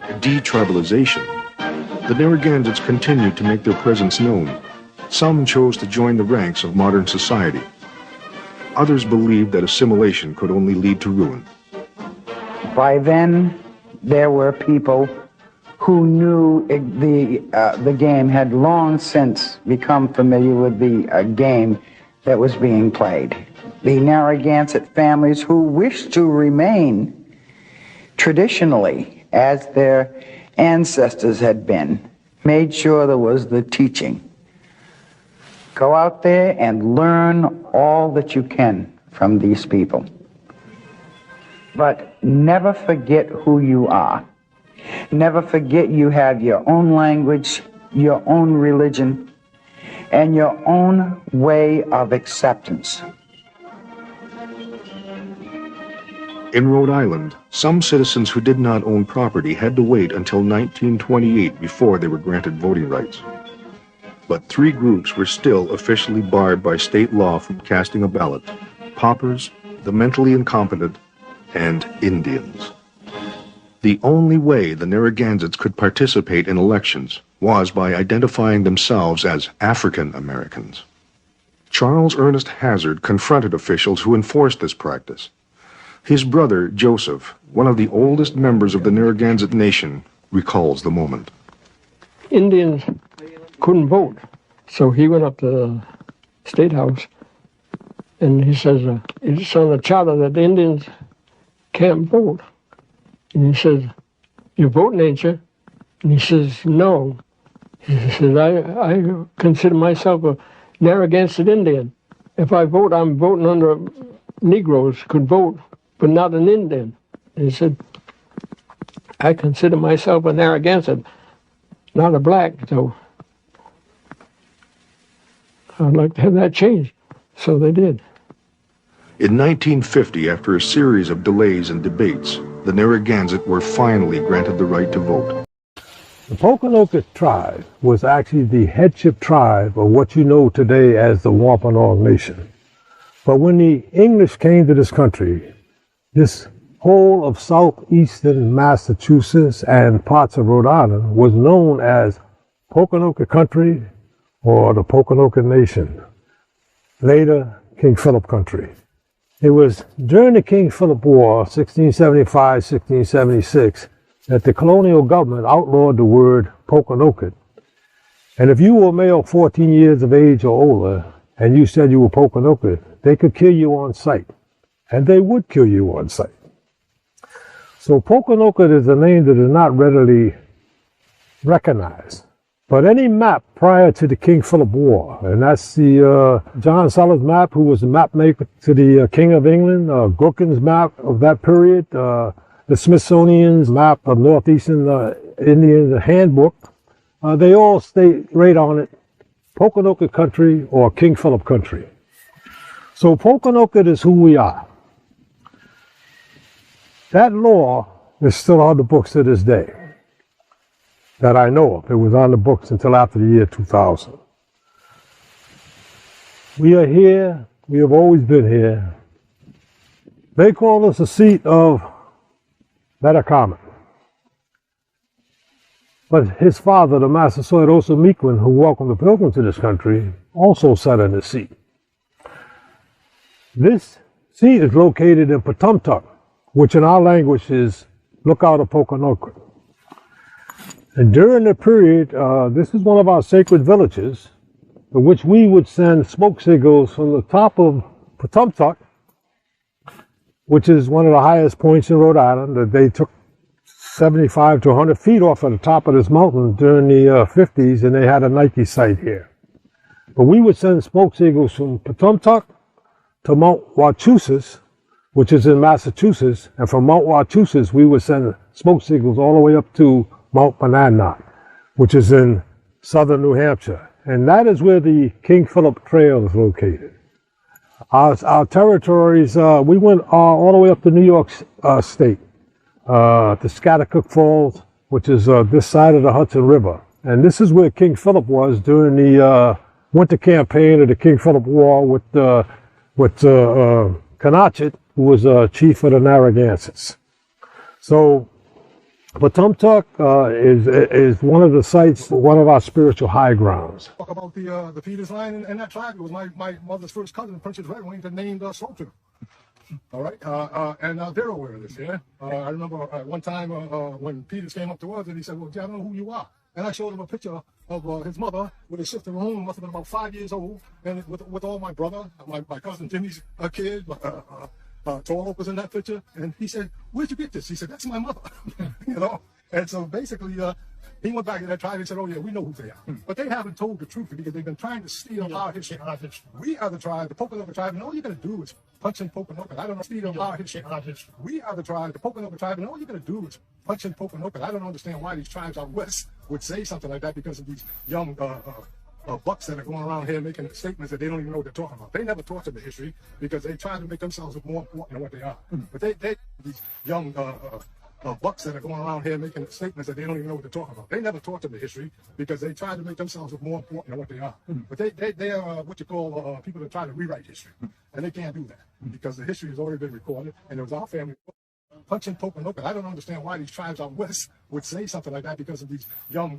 detribalization, the Narragansetts continued to make their presence known. Some chose to join the ranks of modern society. Others believed that assimilation could only lead to ruin. By then, there were people who knew the game, had long since become familiar with the game that was being played. The Narragansett families who wished to remain traditionally as their ancestors had been, made sure there was the teaching. Go out there and learn all that you can from these people. But never forget who you are. Never forget you have your own language, your own religion, and your own way of acceptance. In Rhode Island, some citizens who did not own property had to wait until 1928 before they were granted voting rights. But three groups were still officially barred by state law from casting a ballot: paupers, the mentally incompetent, and Indians. The only way the Narragansetts could participate in elections was by identifying themselves as African Americans. Charles Ernest Hazard confronted officials who enforced this practice. His brother, Joseph, one of the oldest members of the Narragansett Nation, recalls the moment. Indians couldn't vote, so he went up to the State House and he says, it's on the charter that the Indians can't vote. And he says, you're voting, ain't you? And he says, no. He says, I consider myself a Narragansett Indian. If I vote, I'm voting under Negroes could vote, but not an Indian. And he said, I consider myself a Narragansett, not a black, so I'd like to have that changed. So they did. In 1950, after a series of delays and debates, the Narragansett were finally granted the right to vote. The Pokanoket tribe was actually the headship tribe of what you know today as the Wampanoag Nation. But when the English came to this country, this whole of southeastern Massachusetts and parts of Rhode Island was known as Pokanoket Country or the Pokanoket Nation, later King Philip Country. It was during the King Philip War, 1675-1676, that the colonial government outlawed the word Pokanoket. And if you were a male 14 years of age or older, and you said you were Pokanoket, they could kill you on sight. And they would kill you on sight. So Pokanoket is a name that is not readily recognized. But any map prior to the King Philip War, and that's the John Sellers map, who was the map maker to the King of England, Gookin's map of that period, the Smithsonian's map of Northeastern Indian Handbook, they all state right on it, Pokanoket Country or King Philip Country. So Pokanoket is who we are. That law is still on the books to this day, that I know of. It was on the books until after the year 2000. We are here. We have always been here. They call us a seat of Metacomet. But his father, the Massasoit Osamequin, who welcomed the Pilgrims to this country, also sat in his seat. This seat is located in Petumtuck, which in our language is Lookout of Pokanoket. And during the period, this is one of our sacred villages, in which we would send smoke signals from the top of Petumtuck, which is one of the highest points in Rhode Island, that they took 75 to 100 feet off of the top of this mountain during the 50s, and they had a Nike site here. But we would send smoke signals from Petumtuck to Mount Wachusett, which is in Massachusetts, and from Mount Wachusett we would send smoke signals all the way up to Mount Monadnock, which is in southern New Hampshire. And that is where the King Philip Trail is located. Our territories, we went all the way up to New York State, to Scotticook Falls, which is this side of the Hudson River. And this is where King Philip was during the winter campaign of the King Philip War with Connaught, who was chief of the Narragansetts. So Patumtuck is one of the sites, one of our spiritual high grounds. Talk about the Peters line and that tribe. It was my mother's first cousin, Princess Red Wing, that named Slopton. All right, and they're aware of this. Yeah, I remember one time when Peters came up to us and he said, "Well, I don't know who you are." And I showed him a picture of his mother with his sister Ramon, must have been about 5 years old, and with all my brother, my cousin Jimmy's kid. Toro was in that picture, and he said, "Where'd you get this?" He said, "That's my mother." You know, and so basically, he went back to that tribe and said, "Oh yeah, we know who they are," but they haven't told the truth because they've been trying to steal our history. We are the tribe, the Poconoke tribe, and all you're gonna do is punch in Poconoke. I don't know, steal our history. We are the tribe, the Poconoke tribe, and all you're gonna do is punch in Poconoke. I don't understand why these tribes out west would say something like that because of these young bucks that are going around here making statements that they don't even know what they're talking about. They never taught them the history because they try to make themselves look more important than what they are. But these young bucks that are going around here making statements that they don't even know what they're talking about. They never taught them the history because they try to make themselves look more important than what they are. But they are what you call people that try to rewrite history, and they can't do that because the history has already been recorded, and it was our family. Punching Poconoke. I don't understand why these tribes out west would say something like that because of these young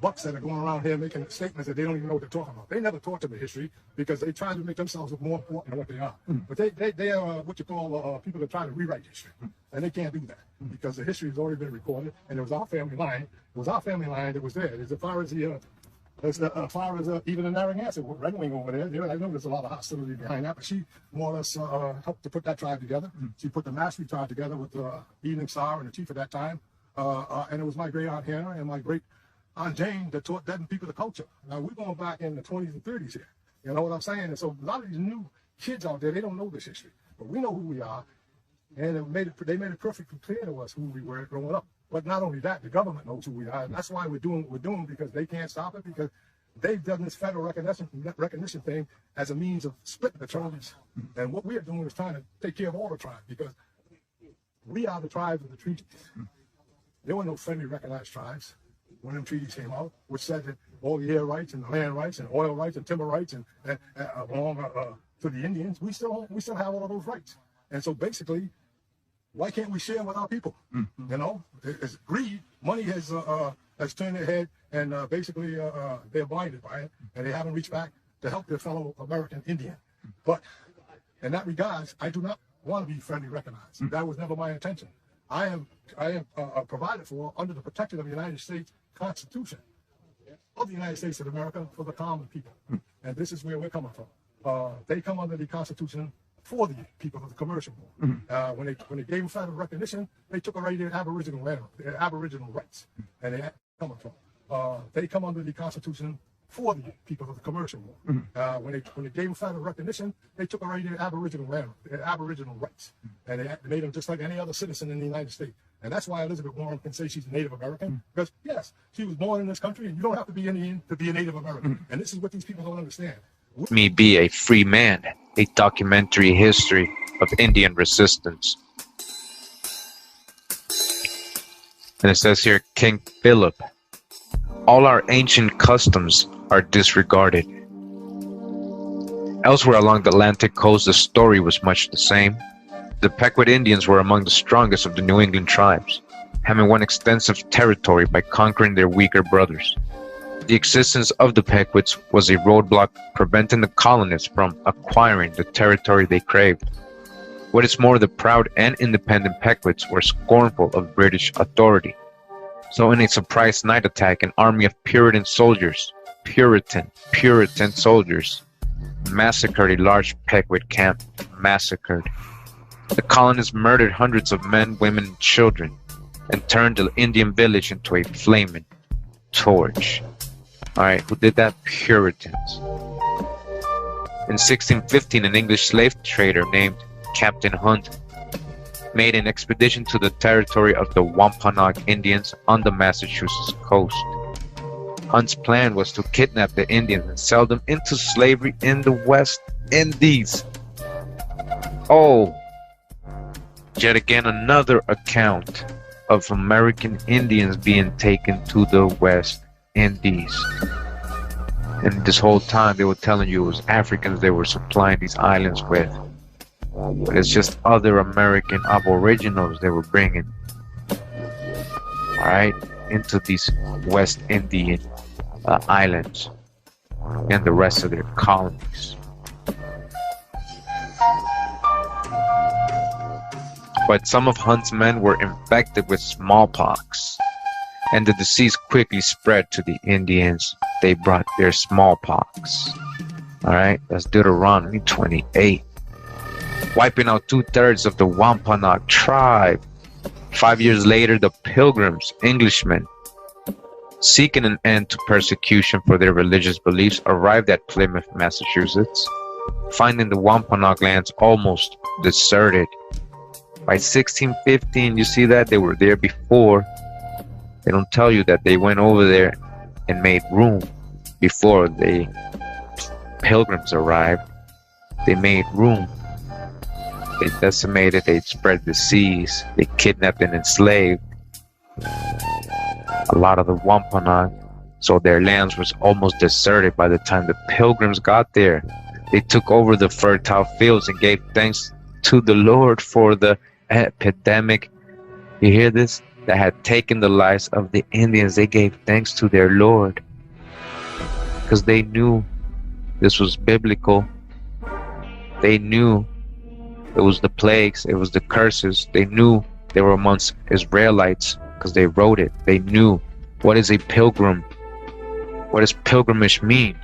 bucks that are going around here making statements that they don't even know what they're talking about. They never taught them the history because they try to make themselves look more important than what they are. But they are what you call people that try to rewrite history, and they can't do that because the history has already been recorded, and it was our family line. It was our family line that was there. As far as even the Narragansett Red Wing over there, I know there's a lot of hostility behind that, but she more or less helped to put that tribe together. She put the Mastery tribe together with Evening Star and the chief at that time, and it was my great aunt Hannah and my great Aunt Jane that taught them people the culture. Now we're going back in the 20s and 30s here. You know what I'm saying? And so a lot of these new kids out there, they don't know this history, but we know who we are, and they made it perfectly clear to us who we were growing up. But not only that, the government knows who we are, and that's why we're doing what we're doing, because they can't stop it, because they've done this federal recognition thing as a means of splitting the tribes. And what we are doing is trying to take care of all the tribes, because we are the tribes of the treaties. There were no federally recognized tribes when them treaties came out, which said that all the air rights and the land rights and oil rights and timber rights and belong to the Indians. We still have all of those rights. And so basically, why can't we share with our people? You know, it's greed. Money has turned their head, and basically they're blinded by it, and they haven't reached back to help their fellow American Indian. But in that regards, I do not want to be federally recognized. That was never my intention. I am provided for under the protection of the United States Constitution of the United States of America for the common people, and this is where we're coming from. They come under the Constitution for the people of the commercial war. When they gave them federal recognition, they took away their Aboriginal land, their Aboriginal rights, and they coming from. They come under the Constitution for the people of the commercial war. When they gave them federal recognition, they took away their Aboriginal land, their Aboriginal rights, and they made them just like any other citizen in the United States. And that's why Elizabeth Warren can say she's a Native American, because yes, she was born in this country, and you don't have to be Indian to be a Native American. And this is what these people don't understand. Me Be a Free Man, a documentary history of Indian resistance. And it says here, King Philip, all our ancient customs are disregarded. Elsewhere along the Atlantic coast, the story was much the same. The Pequot Indians were among the strongest of the New England tribes, having won extensive territory by conquering their weaker brothers. The existence of the Pequots was a roadblock preventing the colonists from acquiring the territory they craved. What is more, the proud and independent Pequots were scornful of British authority. So in a surprise night attack, an army of Puritan soldiers, Puritan soldiers, massacred a large Pequot camp. Massacred. The colonists murdered hundreds of men, women, and children, and turned the Indian village into a flaming torch. Alright, who did that? Puritans. In 1615, an English slave trader named Captain Hunt made an expedition to the territory of the Wampanoag Indians on the Massachusetts coast. Hunt's plan was to kidnap the Indians and sell them into slavery in the West Indies. Oh, yet again another account of American Indians being taken to the West Indies. And this whole time they were telling you it was Africans they were supplying these islands with. But it's just other American aboriginals they were bringing. all right, into these West Indian islands and the rest of their colonies. But some of Hunt's men were infected with smallpox, and the disease quickly spread to the Indians. They brought their smallpox. All right, that's Deuteronomy 28. Wiping out 2/3 of the Wampanoag tribe. 5 years later, the Pilgrims, Englishmen, seeking an end to persecution for their religious beliefs, arrived at Plymouth, Massachusetts, finding the Wampanoag lands almost deserted. By 1615, you see that? They were there before. They don't tell you that they went over there and made room before the Pilgrims arrived. They made room. They decimated, they spread disease, they kidnapped and enslaved a lot of the Wampanoag. So their lands was almost deserted by the time the Pilgrims got there. They took over the fertile fields and gave thanks to the Lord for the epidemic. You hear this? That had taken the lives of the Indians. They gave thanks to their Lord because they knew this was biblical. They knew it was the plagues, it was the curses. They knew they were amongst Israelites because they wrote it. They knew what is a pilgrim, what does pilgrimage mean.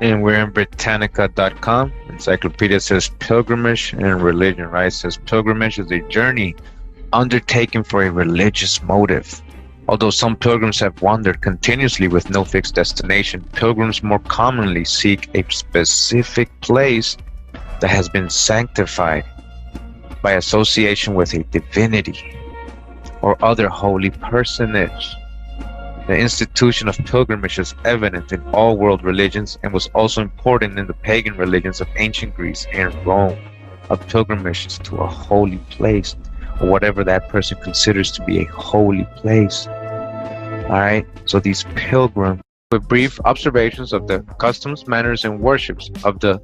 And we're in Britannica.com. Encyclopedia says pilgrimage and religion, right? It says pilgrimage is a journey undertaken for a religious motive. Although some pilgrims have wandered continuously with no fixed destination, pilgrims more commonly seek a specific place that has been sanctified by association with a divinity or other holy personage. The institution of pilgrimage is evident in all world religions and was also important in the pagan religions of ancient Greece and Rome. A pilgrimage is to a holy place, or whatever that person considers to be a holy place. Alright, so these pilgrims, with brief observations of the customs, manners, and worships of the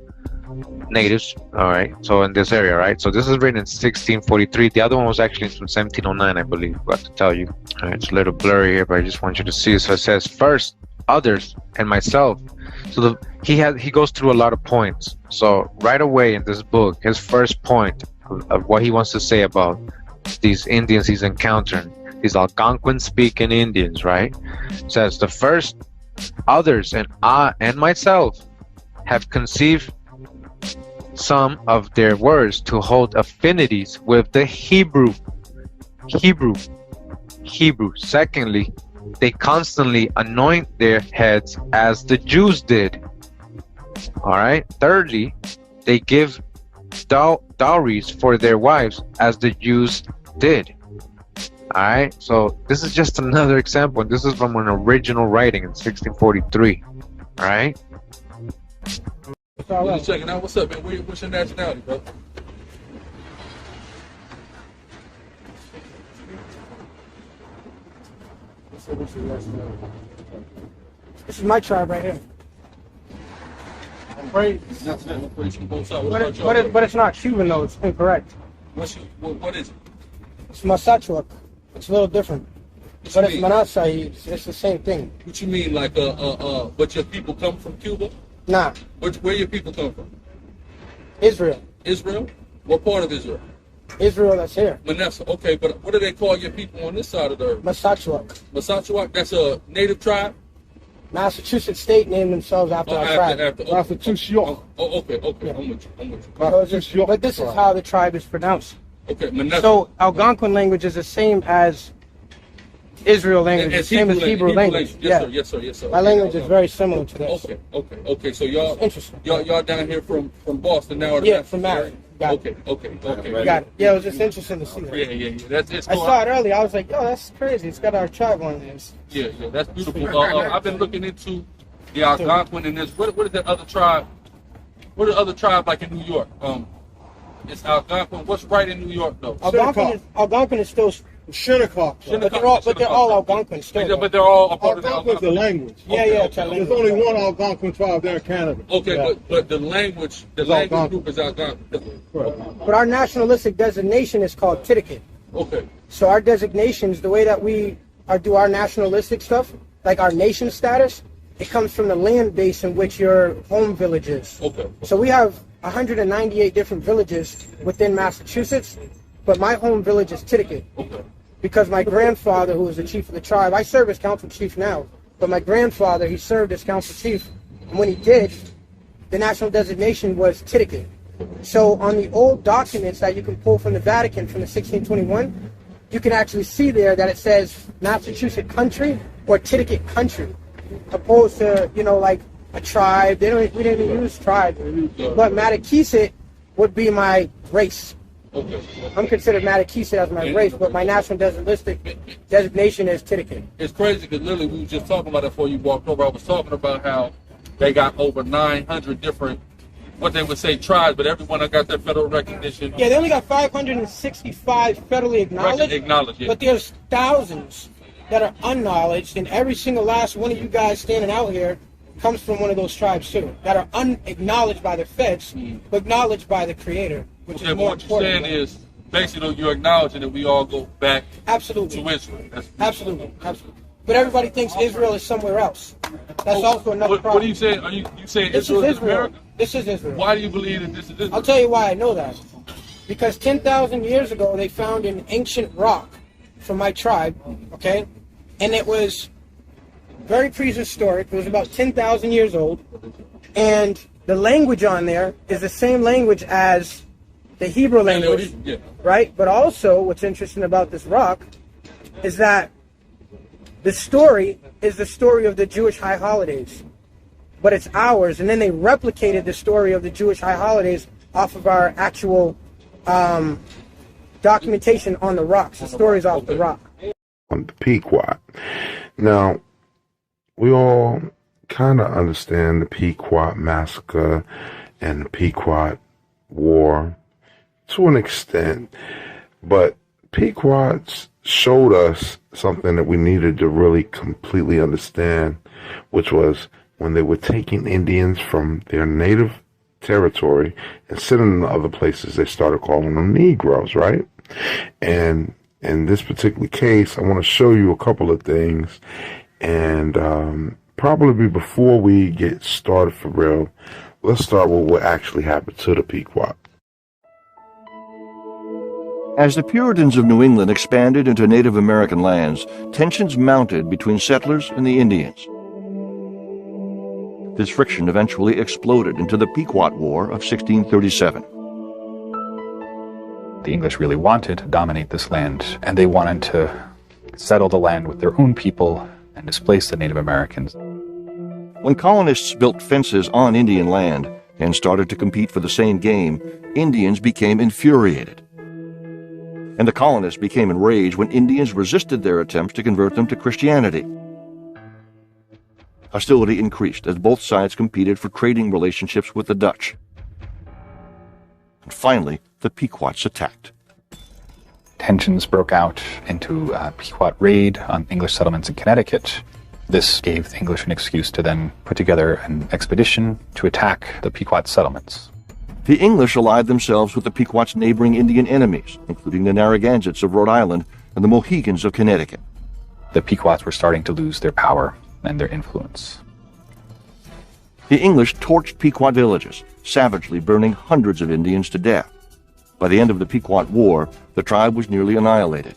natives. Alright, so in this area, right? So this is written in 1643. The other one was actually from 1709, I believe. Got to tell you. Alright, it's a little blurry here, but I just want you to see. So it says, first, others, and myself. So he goes through a lot of points. So right away in this book, his first point of what he wants to say about these Indians he's encountering, these Algonquin-speaking Indians, right? Says the first, others, and I and myself have conceived some of their words to hold affinities with the Hebrew. Secondly, they constantly anoint their heads as the Jews did. All right. Thirdly, they give dowries for their wives as the Jews did. All right. So this is just another example. And this is from an original writing in 1643. All right. Just checking out. What's up, man? What's your nationality, bro? This is my tribe right here. Right. But it's not Cuban though. It's incorrect. What is it? It's Massachusetts. It's a little different. But it's Manasai. It's the same thing. What you mean, like but your people come from Cuba? Nah. Where your people come from? Israel. Israel? What part of Israel? Israel that's here. Manasseh. Okay, but what do they call your people on this side of the earth? Massachusetts. Massachusetts? That's a native tribe? Massachusetts state named themselves after our tribe. Massachusetts. Okay. I'm with you. But this is how the tribe is pronounced. Okay, Manasseh. So Algonquin language is the same as Israel language, the same as Hebrew language. Yes, sir. My language is very similar to this. Okay. So y'all, interesting. Y'all down here from Boston now? Yeah, from Maryland. Okay. Got it. Yeah, it was just interesting to see that. Yeah. It's I cool. saw it earlier. I was like, yo, that's crazy. It's got our tribe on this. Yeah, that's beautiful. I've been looking into the Algonquin and this. What is that other tribe? What are the other tribe like in New York? It's Algonquin. What's right in New York though? Algonquin is still Shinnecock. But they're all Algonquin still. But they're all a part of the Algonquin's the language. Yeah. There's only one Algonquin tribe there in Canada. Okay, but the language group is Algonquin. But our nationalistic designation is called Titicut. Okay. So our designations, the way that we do our nationalistic stuff, like our nation status, it comes from the land base in which your home village is. Okay. So we have 198 different villages within Massachusetts, but my home village is Titicut. Okay. Because my grandfather, who was the chief of the tribe, I serve as council chief now, but my grandfather, he served as council chief, and when he did, the national designation was Titicut. So on the old documents that you can pull from the Vatican from the 1621, you can actually see there that it says Massachusetts country or Titicut country, opposed to, you know, like a tribe. We didn't even use tribe, but Matakeesit would be my race. Okay. I'm considered Matakeesit as my race, but my national designation is Titicut. It's crazy because literally we were just talking about it before you walked over. I was talking about how they got over 900 different, what they would say tribes, but everyone that got their federal recognition. Yeah, they only got 565 federally acknowledged, yeah. But there's thousands that are unacknowledged, and every single last one of you guys standing out here comes from one of those tribes too, that are unacknowledged by the feds, but acknowledged by the Creator, which is more important. What you're saying is, basically, you're acknowledging that we all go back absolutely to Israel. Absolutely. But everybody thinks Israel is somewhere else. That's also another problem. What are you saying? Are you saying Israel is America? This is Israel. Why do you believe that this is Israel? I'll tell you why I know that. Because 10,000 years ago, they found an ancient rock from my tribe, okay? And it was very prehistoric. It was about 10,000 years old. And the language on there is the same language as the Hebrew language, right? But also, what's interesting about this rock is that the story is the story of the Jewish high holidays, but it's ours. And then they replicated the story of the Jewish high holidays off of our actual documentation on the rocks. The story's off the rock. On the Pequot. Now, we all kind of understand the Pequot massacre and the Pequot War to an extent, but Pequots showed us something that we needed to really completely understand, which was when they were taking Indians from their native territory and sending them to other places, they started calling them Negroes, right? And in this particular case, I want to show you a couple of things, and probably before we get started for real, let's start with what actually happened to the Pequot. As the Puritans of New England expanded into Native American lands, tensions mounted between settlers and the Indians. This friction eventually exploded into the Pequot War of 1637. The English really wanted to dominate this land, and they wanted to settle the land with their own people and displace the Native Americans. When colonists built fences on Indian land and started to compete for the same game, Indians became infuriated. And the colonists became enraged when Indians resisted their attempts to convert them to Christianity. Hostility increased as both sides competed for trading relationships with the Dutch. And finally, the Pequots attacked. Tensions broke out into a Pequot raid on English settlements in Connecticut. This gave the English an excuse to then put together an expedition to attack the Pequot settlements. The English allied themselves with the Pequot's neighboring Indian enemies, including the Narragansetts of Rhode Island and the Mohegans of Connecticut. The Pequots were starting to lose their power and their influence. The English torched Pequot villages, savagely burning hundreds of Indians to death. By the end of the Pequot War, the tribe was nearly annihilated.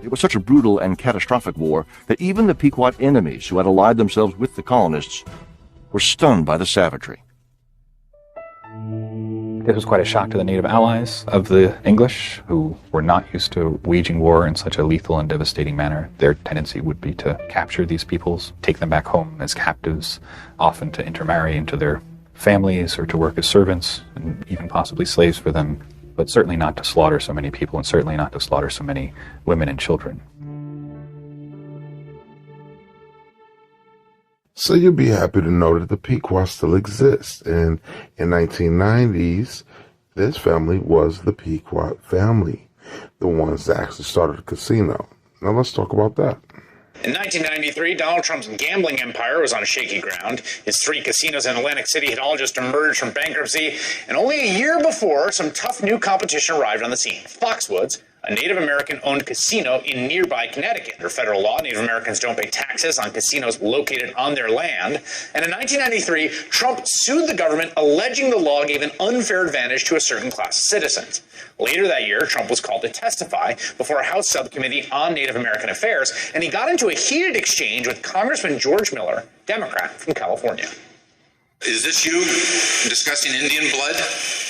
It was such a brutal and catastrophic war that even the Pequot enemies who had allied themselves with the colonists were stunned by the savagery. This was quite a shock to the native allies of the English, who were not used to waging war in such a lethal and devastating manner. Their tendency would be to capture these peoples, take them back home as captives, often to intermarry into their families or to work as servants, and even possibly slaves for them, but certainly not to slaughter so many people and certainly not to slaughter so many women and children. So you'll be happy to know that the Pequot still exists, and in 1990s, this family was the Pequot family, the ones that actually started a casino. Now let's talk about that. In 1993, Donald Trump's gambling empire was on shaky ground. His 3 casinos in Atlantic City had all just emerged from bankruptcy, and only a year before, some tough new competition arrived on the scene. Foxwoods, a Native American-owned casino in nearby Connecticut. Under federal law, Native Americans don't pay taxes on casinos located on their land. And in 1993, Trump sued the government, alleging the law gave an unfair advantage to a certain class of citizens. Later that year, Trump was called to testify before a House subcommittee on Native American affairs, and he got into a heated exchange with Congressman George Miller, Democrat from California. Is this you discussing Indian blood?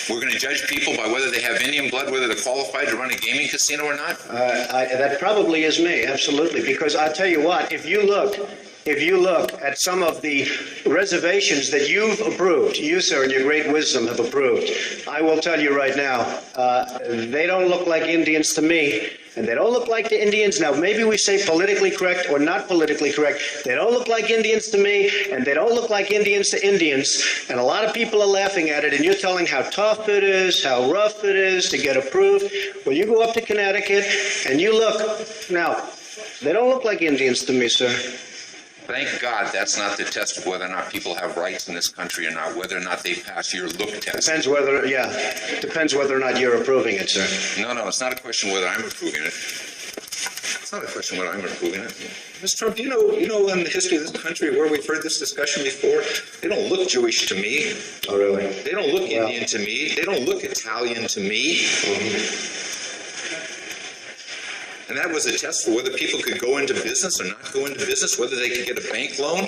We're going to judge people by whether they have Indian blood, whether they're qualified to run a gaming casino or not? That probably is me, absolutely. Because I'll tell you what, if you look at some of the reservations that you've approved, you, sir, in your great wisdom have approved, I will tell you right now, they don't look like Indians to me. And they don't look like the Indians. Now, maybe we say politically correct or not politically correct. They don't look like Indians to me, and they don't look like Indians to Indians. And a lot of people are laughing at it, and you're telling how tough it is, how rough it is to get approved. Well, you go up to Connecticut, and you look. Now, they don't look like Indians to me, sir. Thank God that's not the test of whether or not people have rights in this country or not, whether or not they pass your look test. Depends whether or not you're approving it, sir. No, it's not a question whether I'm approving it. It's not a question whether I'm approving it. Mr. Trump, you know in the history of this country where we've heard this discussion before, they don't look Jewish to me. Oh, really? They don't look Indian to me. They don't look Italian to me. Mm-hmm. And that was a test for whether people could go into business or not go into business, whether they could get a bank loan.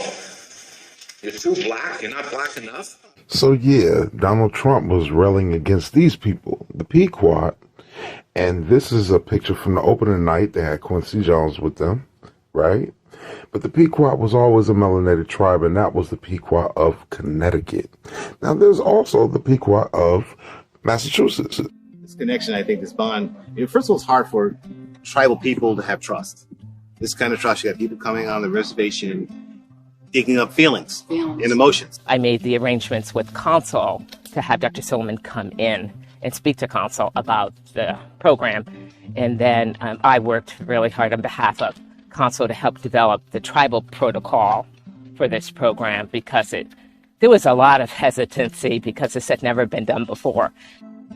You're too black, you're not black enough. So yeah, Donald Trump was railing against these people, the Pequot. And this is a picture from the opening night. They had Quincy Jones with them, right? But the Pequot was always a melanated tribe, and that was the Pequot of Connecticut. Now there's also the Pequot of Massachusetts. This connection, I think, this bond, first of all, it's hard for tribal people to have trust. This kind of trust, you have people coming on the reservation, digging up feelings and emotions. I made the arrangements with Consul to have Dr. Silliman come in and speak to Consul about the program. And then I worked really hard on behalf of Consul to help develop the tribal protocol for this program because there was a lot of hesitancy because this had never been done before.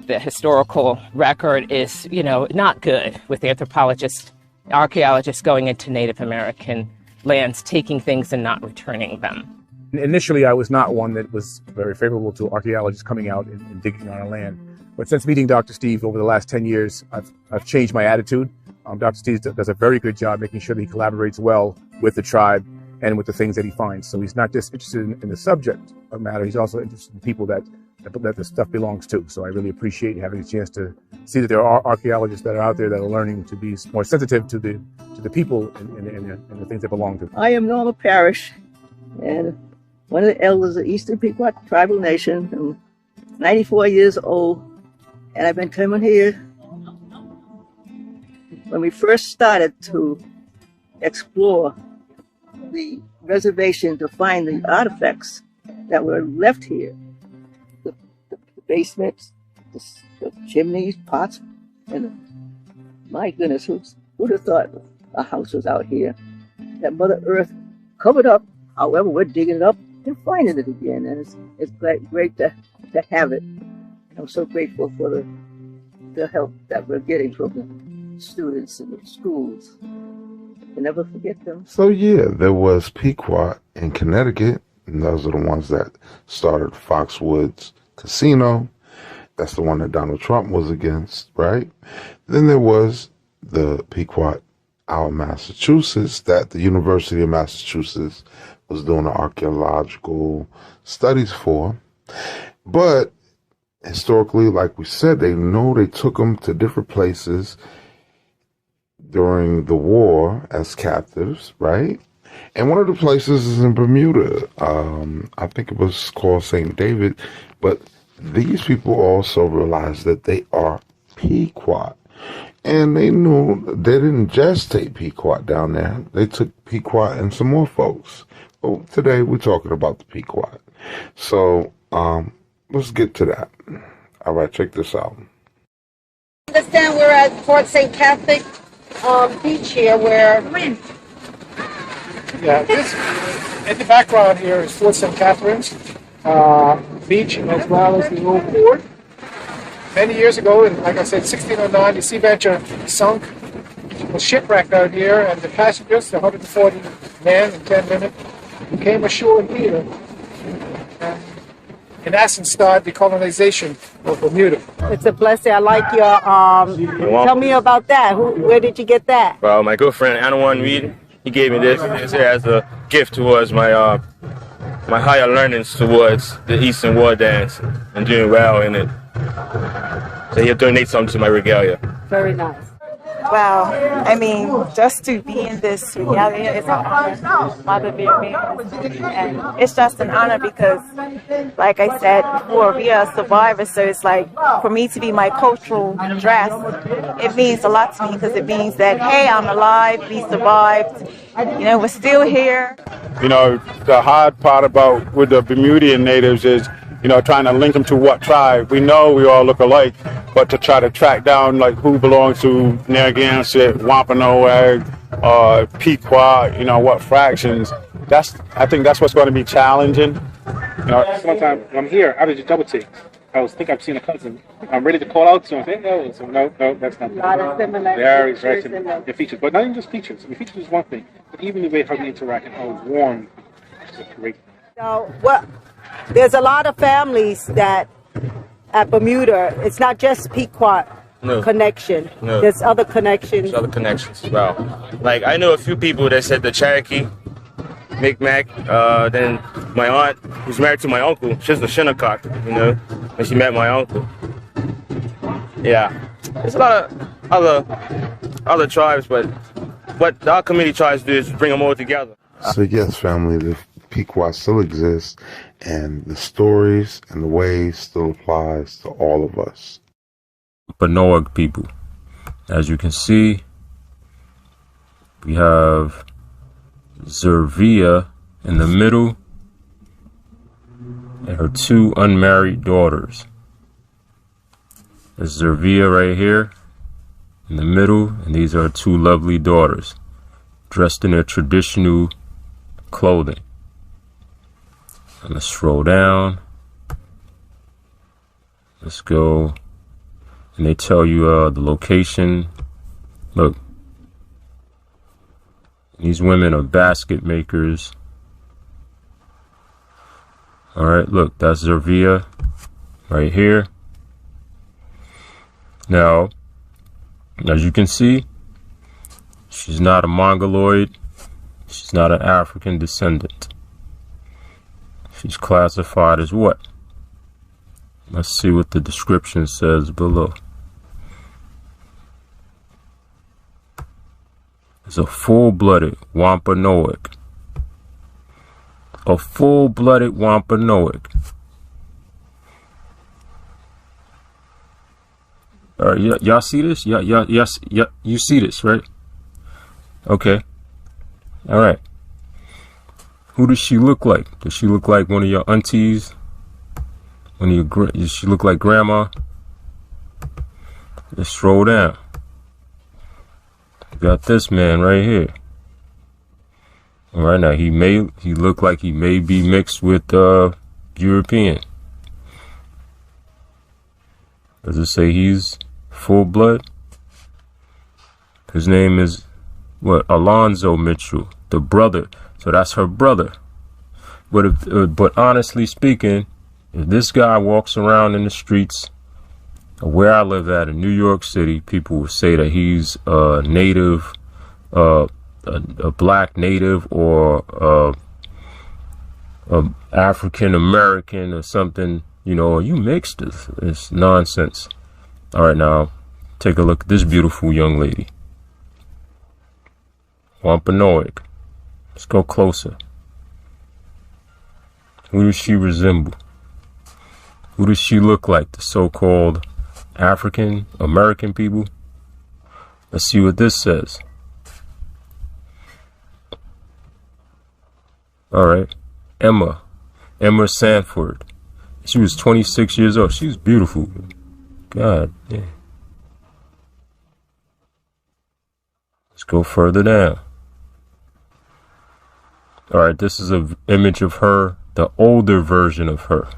The historical record is, not good with anthropologists, archaeologists going into Native American lands, taking things and not returning them. Initially, I was not one that was very favorable to archaeologists coming out and digging on our land. But since meeting Dr. Steve over the last 10 years, I've changed my attitude. Dr. Steve does a very good job making sure that he collaborates well with the tribe and with the things that he finds. So he's not just interested in the subject of matter, he's also interested in people that the stuff belongs to. So I really appreciate having a chance to see that there are archaeologists that are out there that are learning to be more sensitive to the people and the things that belong to them. I am Norma Parrish, and one of the elders of Eastern Pequot Tribal Nation. I'm 94 years old, and I've been coming here when we first started to explore the reservation to find the artifacts that were left here. The basements, the chimneys, pots, and my goodness, who'd have thought a house was out here? That Mother Earth covered up, however, we're digging it up and finding it again, and it's great to have it. And I'm so grateful for the help that we're getting from the students in the schools. We'll never forget them. So yeah, there was Pequot in Connecticut, and those are the ones that started Foxwoods Casino. That's the one that Donald Trump was against, right? Then there was the Pequot out of Massachusetts that the University of Massachusetts was doing the archaeological studies for. But historically, like we said, they took them to different places during the war as captives, right? And one of the places is in Bermuda. I think it was called St. David. But these people also realized that they are Pequot. And they knew they didn't just take Pequot down there. They took Pequot and some more folks. But today we're talking about the Pequot. So let's get to that. All right, check this out. Understand we're at Port St. Catholic Beach here, where this in the background here is Fort St. Catherine's Beach, as well as the old port. many years ago, and like I said, 1609, the Sea Venture sunk, was shipwrecked out here, and the passengers, the 140 men and 10 women, came ashore here, and in essence started the colonization of Bermuda. It's a blessing. I like your, tell me about that. Where did you get that? Well, my good friend Anawan Reed, he gave me this as a gift towards my my higher learnings towards the Eastern War dance and doing well in it. So he'll donate something to my regalia. Very nice. Wow, I mean, just to be in this regalia is an honor. Mother Vietnamese. And it's just an honor because, like I said before, we are survivors. So it's like, for me to be my cultural dress, it means a lot to me because it means that, hey, I'm alive, we survived, you know, we're still here. You know, the hard part about with the Bermudian natives is, you know, trying to link them to what tribe. We know we all look alike, but to try to track down like who belongs to Narragansett, Wampanoag, Pequot, you know, what fractions. I think that's what's going to be challenging. You know, sometimes when I'm here, I just double take. I think I've seen a cousin. I'm ready to call out to him. Say, no, so no, that's not. A lot of similarities. There is right in features, but not even just features. I mean, features is one thing, but even the way how we interact and how warm is a great thing. So, there's a lot of families that at Bermuda, it's not just Pequot connection. No. There's other connections. There's other connections as well. Like, I know a few people that said the Cherokee, Micmac, then my aunt, who's married to my uncle, she's the Shinnecock, you know, when she met my uncle. Yeah. There's a lot of other tribes, but what our community tries to do is bring them all together. So yes, family, the Pequot still exists, and the stories and the ways still applies to all of us. Wampanoag people. As you can see, we have Zervia in the middle and her two unmarried daughters. There's Zervia right here in the middle, and these are her two lovely daughters dressed in their traditional clothing. And let's scroll down. Let's go. And they tell you the location. Look. These women are basket makers. Alright, look, that's Zervia right here. Now, as you can see, she's not a Mongoloid. She's not an African descendant. She's classified as what? Let's see what the description says below. It's a full-blooded Wampanoag. A full-blooded Wampanoag. All right, y'all see this? You see this, right? Okay. All right. Who does she look like? Does she look like one of your aunties? Does she look like grandma? Let's scroll down. Got this man right here. All right, now he look like he may be mixed with European. Does it say he's full blood? His name is what? Alonzo Mitchell, the brother. So that's her brother. But honestly speaking, if this guy walks around in the streets of where I live at in New York City, people will say that he's a native, a black native, or a African American or something. You know, are you mixed? It's nonsense. All right, now take a look at this beautiful young lady. Wampanoag. Let's go closer. Who does she resemble? Who does she look like? The so-called African American people? Let's see what this says. All right. Emma Sanford. She was 26 years old. She was beautiful. God, yeah. Let's go further down. All right, this is an image of her, the older version of her.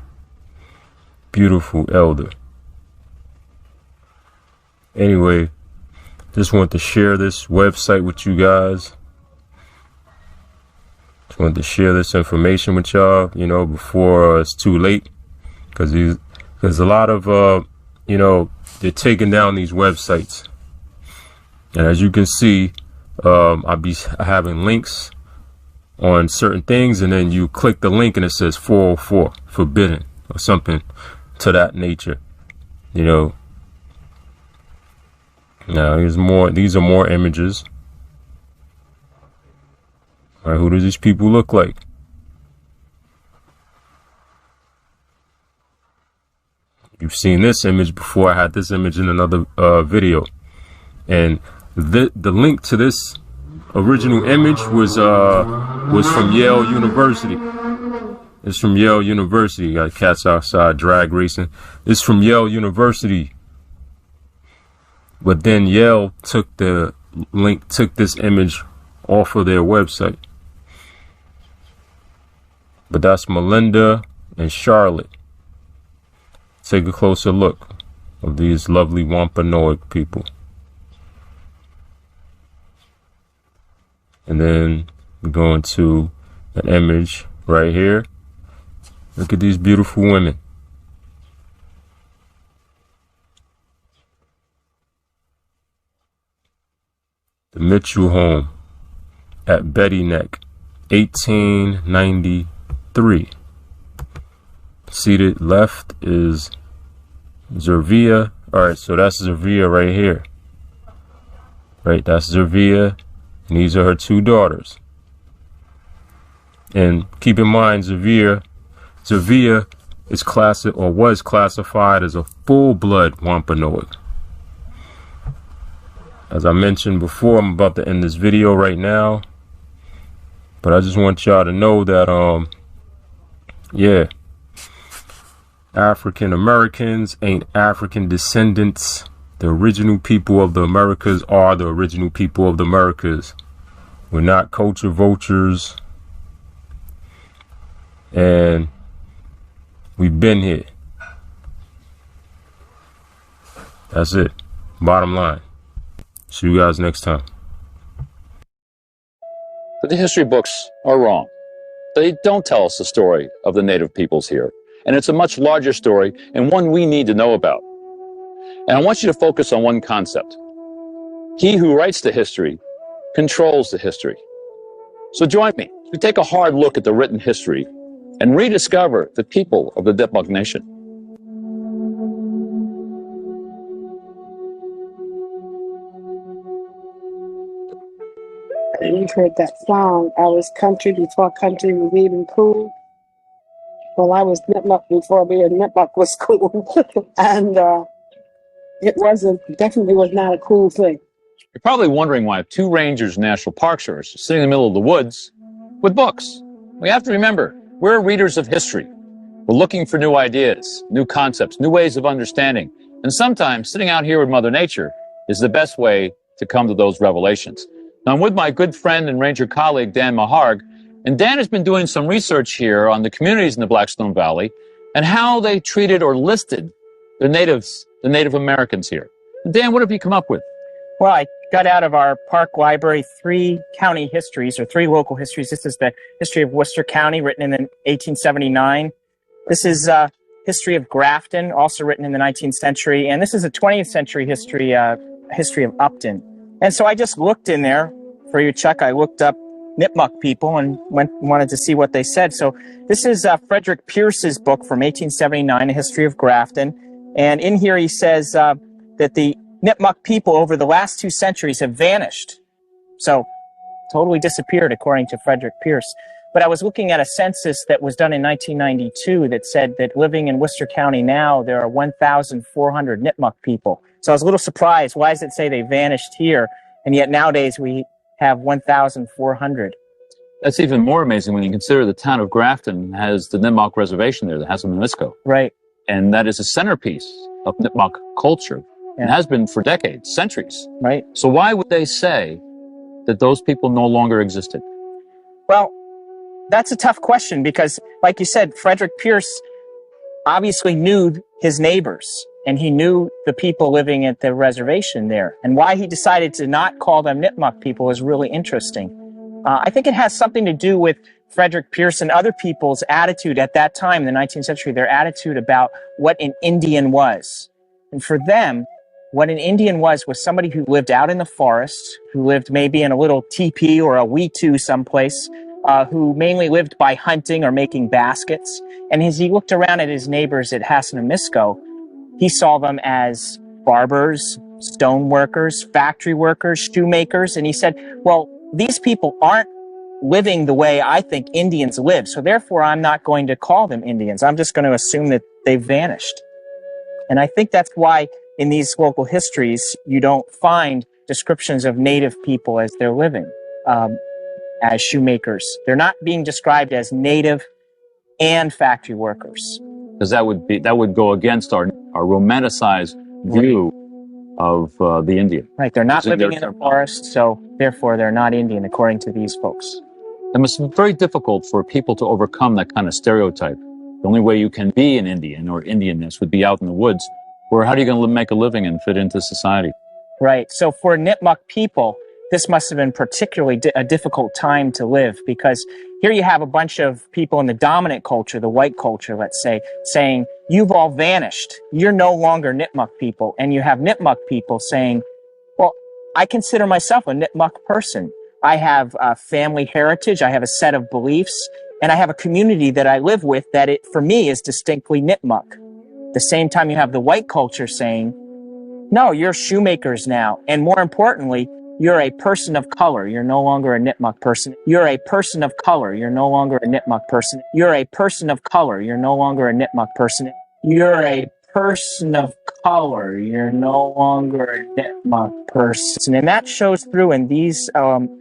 Beautiful elder. Anyway, just want to share this website with you guys. Just wanted to share this information with y'all, you know, before it's too late. Because a lot of, you know, they're taking down these websites. And as you can see, I'll be having links on certain things, and then you click the link and it says 404, forbidden, or something to that nature, you know. Now, these are more images. All right, who do these people look like? You've seen this image before. I had this image in another video. And the link to this original image was from Yale University. It's from Yale University. Got cats outside drag racing. It's from Yale University. But then Yale took this image off of their website. But that's Melinda and Charlotte. Take a closer look of these lovely Wampanoag people. And then we go into an image right here. Look at these beautiful women. The Mitchell home at Betty Neck, 1893. Seated left is Zervia. All right, so that's Zervia right here. Right, that's Zervia, and these are her two daughters. And keep in mind, Zervia is was classified as a full-blood Wampanoag. As I mentioned before, I'm about to end this video right now, but I just want y'all to know that, yeah, African Americans ain't African descendants. The original people of the Americas are the original people of the Americas. We're not culture vultures. And we've been here. That's it. Bottom line. See you guys next time. But the history books are wrong. They don't tell us the story of the native peoples here. And it's a much larger story and one we need to know about. And I want you to focus on one concept. He who writes the history controls the history. So join me. We take a hard look at the written history and rediscover the people of the Nipmuc Nation. We've heard that song, I was country before country was even cool. Well, I was Nipmuc before being Nipmuc was cool. And it definitely was not a cool thing. You're probably wondering why two rangers in national park service are sitting in the middle of the woods with books. We have to remember, we're readers of history. We're looking for new ideas, new concepts, new ways of understanding. And sometimes sitting out here with Mother Nature is the best way to come to those revelations. Now, I'm with my good friend and ranger colleague, Dan Maharg, and Dan has been doing some research here on the communities in the Blackstone Valley and how they treated or listed the natives, the Native Americans here. And Dan, what have you come up with? Well, I got out of our park library 3 county histories, or 3 local histories. This is the history of Worcester County, written in 1879. This is history of Grafton, also written in the 19th century. And this is a 20th century history of Upton. And so I just looked in there for you, Chuck. I looked up Nipmuc people and wanted to see what they said. So this is Frederick Pierce's book from 1879, A History of Grafton. And in here he says that the Nipmuc people over the last 2 centuries have vanished. So totally disappeared, according to Frederick Pierce. But I was looking at a census that was done in 1992 that said that living in Worcester County now, there are 1,400 Nipmuc people. So I was a little surprised. Why does it say they vanished here? And yet nowadays we have 1,400. That's even more amazing when you consider the town of Grafton has the Nipmuc Reservation there, the Haslam-Namisco. Right. And that is a centerpiece of Nipmuc culture. Yeah. And has been for decades, centuries. Right. So why would they say that those people no longer existed? Well, that's a tough question because, like you said, Frederick Pierce obviously knew his neighbors. and he knew the people living at the reservation there. And why he decided to not call them Nipmuc people is really interesting. I think it has something to do with Frederick Pierce and other people's attitude at that time in the 19th century, their attitude about what an Indian was. And for them, what an Indian was somebody who lived out in the forest, who lived maybe in a little teepee or a wetu someplace, who mainly lived by hunting or making baskets. And as he looked around at his neighbors at Hassonamisco, he saw them as barbers, stone workers, factory workers, shoemakers. And he said, well, these people aren't living the way I think Indians live. So therefore, I'm not going to call them Indians. I'm just going to assume that they've vanished. And I think that's why in these local histories, you don't find descriptions of native people as they're living, as shoemakers. They're not being described as native and factory workers. Because that would go against our romanticized view of the Indian. Right, they're not living in the forest, so therefore they're not Indian, according to these folks. It must be very difficult for people to overcome that kind of stereotype. The only way you can be an Indian or Indianness would be out in the woods, where how are you going to make a living and fit into society? Right, so for Nipmuc people, this must have been particularly a difficult time to live, because here you have a bunch of people in the dominant culture, the white culture, let's say, saying, you've all vanished. You're no longer Nipmuc people. And you have Nipmuc people saying, well, I consider myself a Nipmuc person. I have a family heritage. I have a set of beliefs. And I have a community that I live with that, for me, is distinctly Nipmuc. At the same time, you have the white culture saying, no, you're shoemakers now. And more importantly, you're a person of color. You're no longer a Nipmuc person. You're a person of color. You're no longer a Nipmuc person. You're a person of color. You're no longer a Nipmuc person. You're a person of color. You're no longer a Nipmuc person. And that shows through in these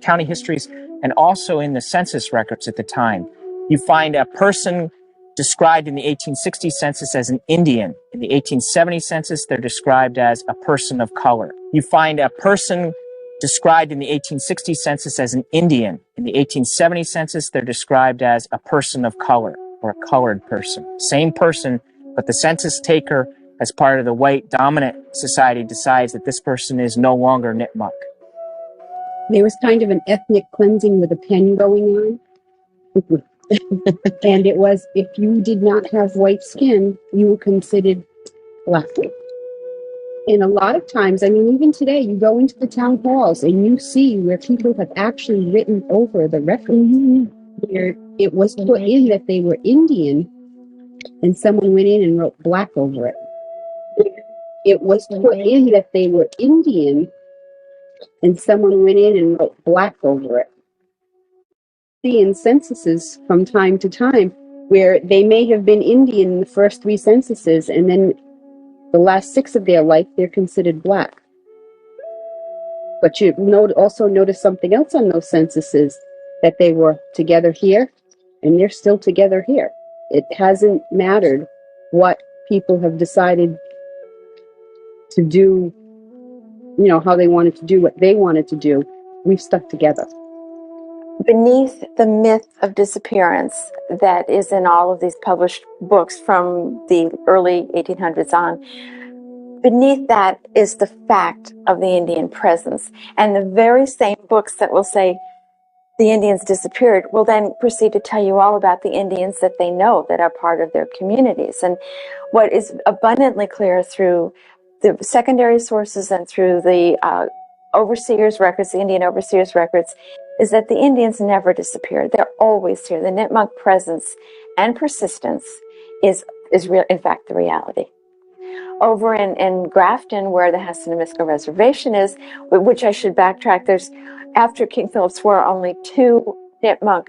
county histories and also in the census records at the time. You find a person described in the 1860 census as an Indian. In the 1870 census, they're described as a person of color. You find a person described in the 1860 census as an Indian. In the 1870 census, they're described as a person of color or a colored person. Same person, but the census taker, as part of the white dominant society, decides that this person is no longer Nipmuc. There was kind of an ethnic cleansing with a pen going on. And it was, if you did not have white skin, you were considered black. And a lot of times, I mean, even today, you go into the town halls and you see where people have actually written over the records where it was put in that they were Indian, and someone went in and wrote black over it. It was put in that they were Indian, and someone went in and wrote black over it. See in censuses from time to time where they may have been Indian in the first 3 censuses, and then the last 6 of their life, they're considered black. But you also notice something else on those censuses, that they were together here, and they're still together here. It hasn't mattered what people have decided to do, you know, how they wanted to do what they wanted to do. We've stuck together. Beneath the myth of disappearance that is in all of these published books from the early 1800s on, beneath that is the fact of the Indian presence. And the very same books that will say the Indians disappeared will then proceed to tell you all about the Indians that they know that are part of their communities. And what is abundantly clear through the secondary sources and through the overseers' records, the Indian overseers' records, is that the Indians never disappeared. They're always here. The Nipmuc presence and persistence is real, in fact, the reality. Over in Grafton, where the Hassonamisco Reservation is, which I should backtrack, after King Philip's War, only 2 Nipmuc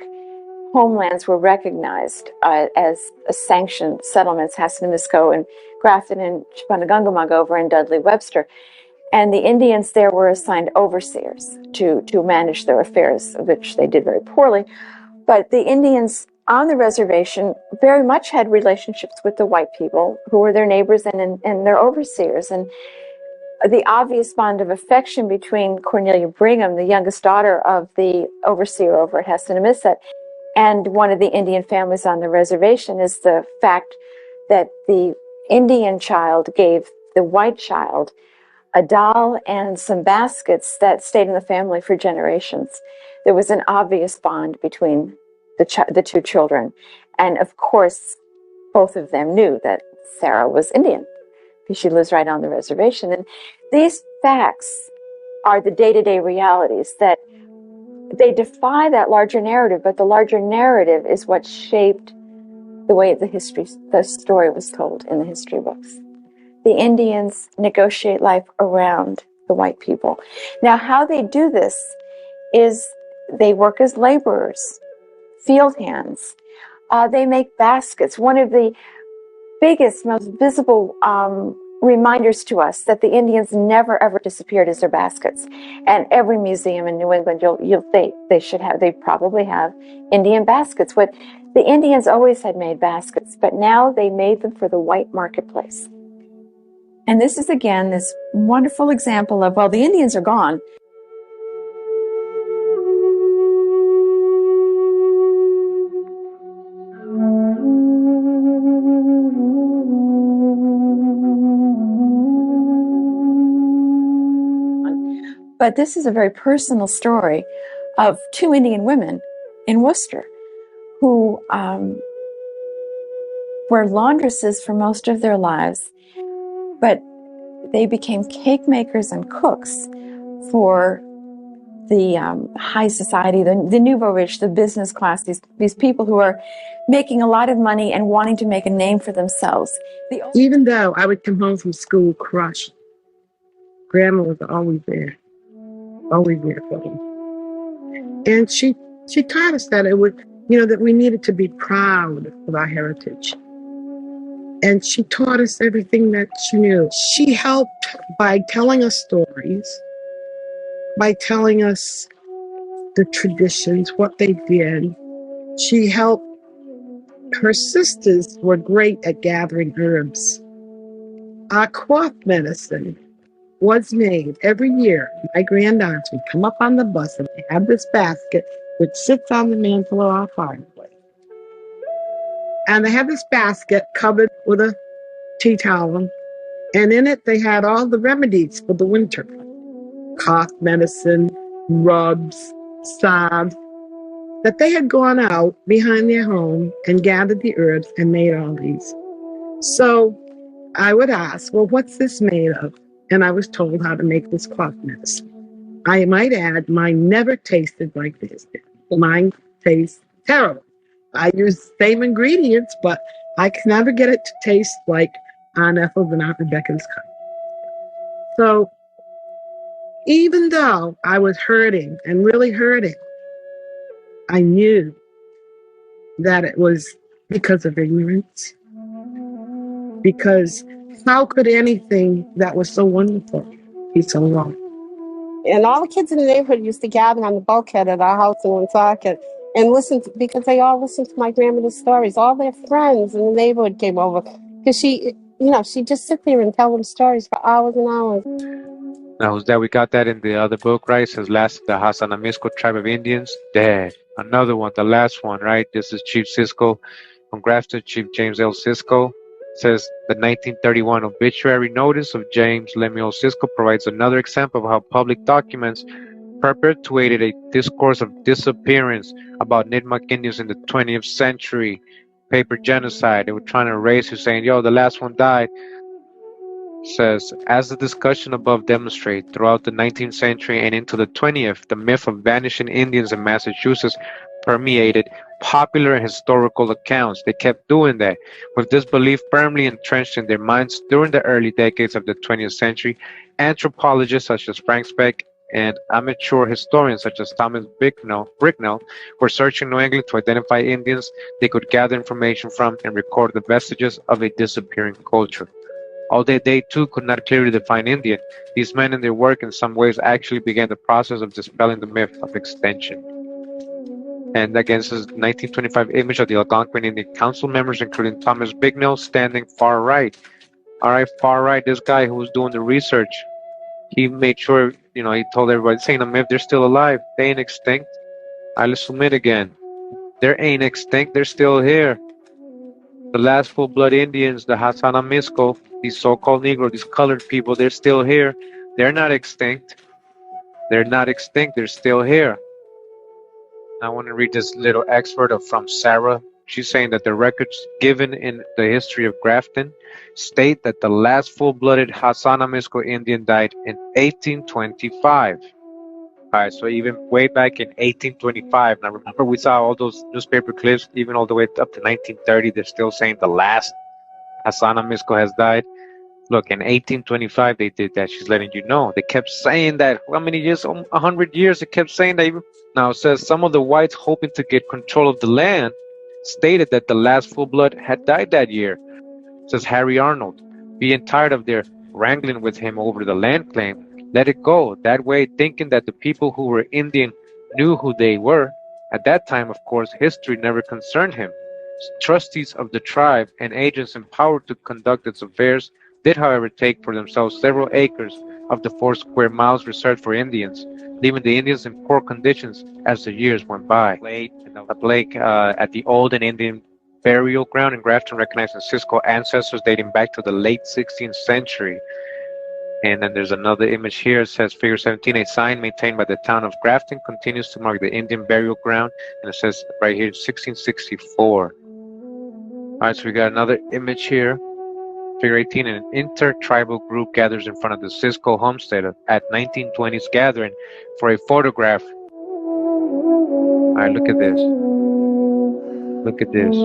homelands were recognized as sanctioned settlements, Hassonamisco and Grafton and Chipanagungamug over in Dudley Webster. And the Indians there were assigned overseers to manage their affairs, which they did very poorly. But the Indians on the reservation very much had relationships with the white people who were their neighbors and their overseers. And the obvious bond of affection between Cornelia Brigham, the youngest daughter of the overseer over at Hassonamisset, and one of the Indian families on the reservation is the fact that the Indian child gave the white child a doll and some baskets that stayed in the family for generations. There was an obvious bond between the two children. And of course, both of them knew that Sarah was Indian because she lives right on the reservation. And these facts are the day-to-day realities that they defy that larger narrative, but the larger narrative is what shaped the way the story was told in the history books. The Indians negotiate life around the white people. Now, how they do this is they work as laborers, field hands. They make baskets. One of the biggest, most visible reminders to us that the Indians never ever disappeared is their baskets. And every museum in New England, they probably have Indian baskets. The Indians always had made baskets, but now they made them for the white marketplace. And this is, again, this wonderful example of, well, the Indians are gone. But this is a very personal story of two Indian women in Worcester who were laundresses for most of their lives, but they became cake makers and cooks for the high society, the nouveau rich, the business class, these people who are making a lot of money and wanting to make a name for themselves. Even though I would come home from school crushed, Grandma was always there for me. And she taught us that that we needed to be proud of our heritage. And she taught us everything that she knew. She helped by telling us stories, by telling us the traditions, what they did. She helped. Her sisters were great at gathering herbs. Our cough medicine was made every year. My granddaughters would come up on the bus and they have this basket which sits on the mantle of our fireplace. And they had this basket covered with a tea towel, and in it they had all the remedies for the winter. Cough medicine, rubs, salves, that they had gone out behind their home and gathered the herbs and made all these. So I would ask, well, what's this made of? And I was told how to make this cough medicine. I might add, mine never tasted like this. Mine tastes terrible. I use the same ingredients, but I can never get it to taste like Aunt Ethel's and Aunt Rebecca's kind. So even though I was hurting and really hurting, I knew that it was because of ignorance. Because how could anything that was so wonderful be so wrong? And all the kids in the neighborhood used to gather on the bulkhead at our house in Woonsocket and listen because they all listened to my grandmother's stories. All their friends in the neighborhood came over because she'd just sit there and tell them stories for hours and hours. Now, who's that? We got that in the other book, right? It says, last, the Hasanamisco tribe of Indians, dead. Another one, the last one, right? This is Chief Cisco from Grafton, Chief James L. Cisco. Says the 1931 obituary notice of James Lemuel Cisco provides another example of how public documents perpetuated a discourse of disappearance about Nipmuc Indians in the 20th century. Paper genocide. They were trying to erase who's saying, yo, the last one died. Says, as the discussion above demonstrates, throughout the 19th century and into the 20th, the myth of vanishing Indians in Massachusetts permeated popular and historical accounts. They kept doing that. With this belief firmly entrenched in their minds during the early decades of the 20th century, anthropologists such as Frank Speck and amateur historians such as Thomas Bricknell were searching New England to identify Indians they could gather information from and record the vestiges of a disappearing culture. Although they too could not clearly define Indian, these men in their work in some ways actually began the process of dispelling the myth of extinction. And against his 1925 image of the Algonquin Indian Council members, including Thomas Bignell, standing far right. All right, far right, this guy who was doing the research, he made sure, he told everybody, this ain't a myth, they're still alive. They ain't extinct. I'll submit again. They ain't extinct, they're still here. The last full-blood Indians, the Hasanamisco, these so-called Negro, these colored people, they're still here. They're not extinct. They're not extinct. They're still here. I want to read this little excerpt from Sarah. She's saying that the records given in the history of Grafton state that the last full-blooded Hasanamisco Indian died in 1825. All right, so even way back in 1825, now remember we saw all those newspaper clips, even all the way up to 1930, they're still saying the last Hasanamisco has died. Look, in 1825 they did that. She's letting you know. They kept saying that. How many years? 100 years. They kept saying that. Now it says some of the whites hoping to get control of the land stated that the last full blood had died that year. It says Harry Arnold, being tired of their wrangling with him over the land claim, let it go that way, thinking that the people who were Indian knew who they were. At that time, of course, history never concerned him. Trustees of the tribe and agents empowered to conduct its affairs did, however, take for themselves several acres of the 4 square miles reserved for Indians, leaving the Indians in poor conditions as the years went by. A plaque at the old and Indian burial ground in Grafton recognizing Cisco ancestors dating back to the late 16th century. And then there's another image here. It says Figure 17, a sign maintained by the town of Grafton continues to mark the Indian burial ground. And it says right here, 1664. All right, so we got another image here. Figure 18, an inter-tribal group gathers in front of the Cisco homestead at 1920s gathering for a photograph. All right, look at this. Look at this.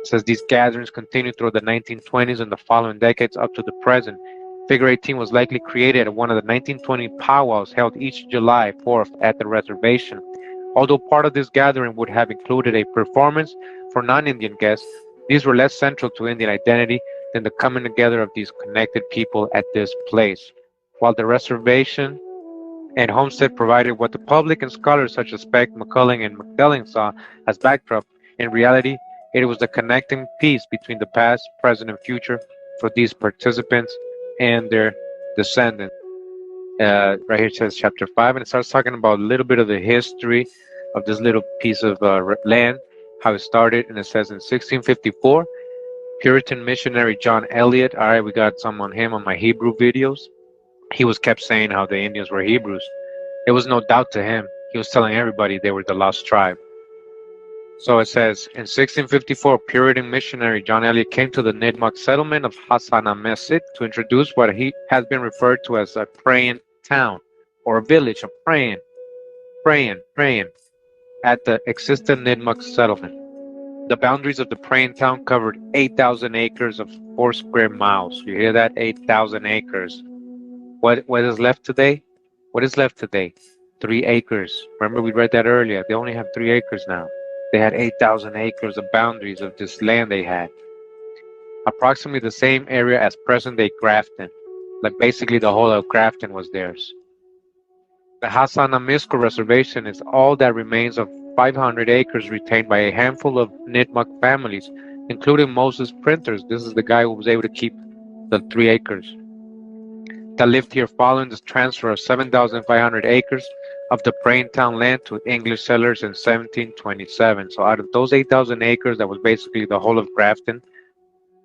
Says these gatherings continued through the 1920s and the following decades up to the present. Figure 18 was likely created at one of the 1920 powwows held each July 4th at the reservation. Although part of this gathering would have included a performance for non-Indian guests, these were less central to Indian identity than the coming together of these connected people at this place. While the reservation and homestead provided what the public and scholars such as Speck, McCulling, and McDelling saw as backdrop, in reality, it was the connecting piece between the past, present, and future for these participants and their descendants. Right here it says chapter 5, and it starts talking about a little bit of the history of this little piece of land, how it started, and it says in 1654, Puritan missionary John Eliot, all right, we got some on him on my Hebrew videos. He was kept saying how the Indians were Hebrews. It was no doubt to him. He was telling everybody they were the lost tribe. So it says, in 1654, Puritan missionary John Eliot came to the Nipmuc settlement of Hassanamesit to introduce what he has been referred to as a praying town, or a village of praying, at the existing Nipmuc settlement. The boundaries of the praying town covered 8,000 acres of 4 square miles. You hear that? 8,000 acres. What is left today? What is left today? 3 acres. Remember we read that earlier. They only have 3 acres now. They had 8,000 acres of boundaries of this land they had. Approximately the same area as present-day Grafton. Like basically the whole of Grafton was theirs. The Hasanamisco Reservation is all that remains of 500 acres retained by a handful of Nipmuc families, including Moses Printers. This is the guy who was able to keep the 3 acres. That lived here following the transfer of 7,500 acres of the praying town land to English settlers in 1727. So out of those 8,000 acres, that was basically the whole of Grafton,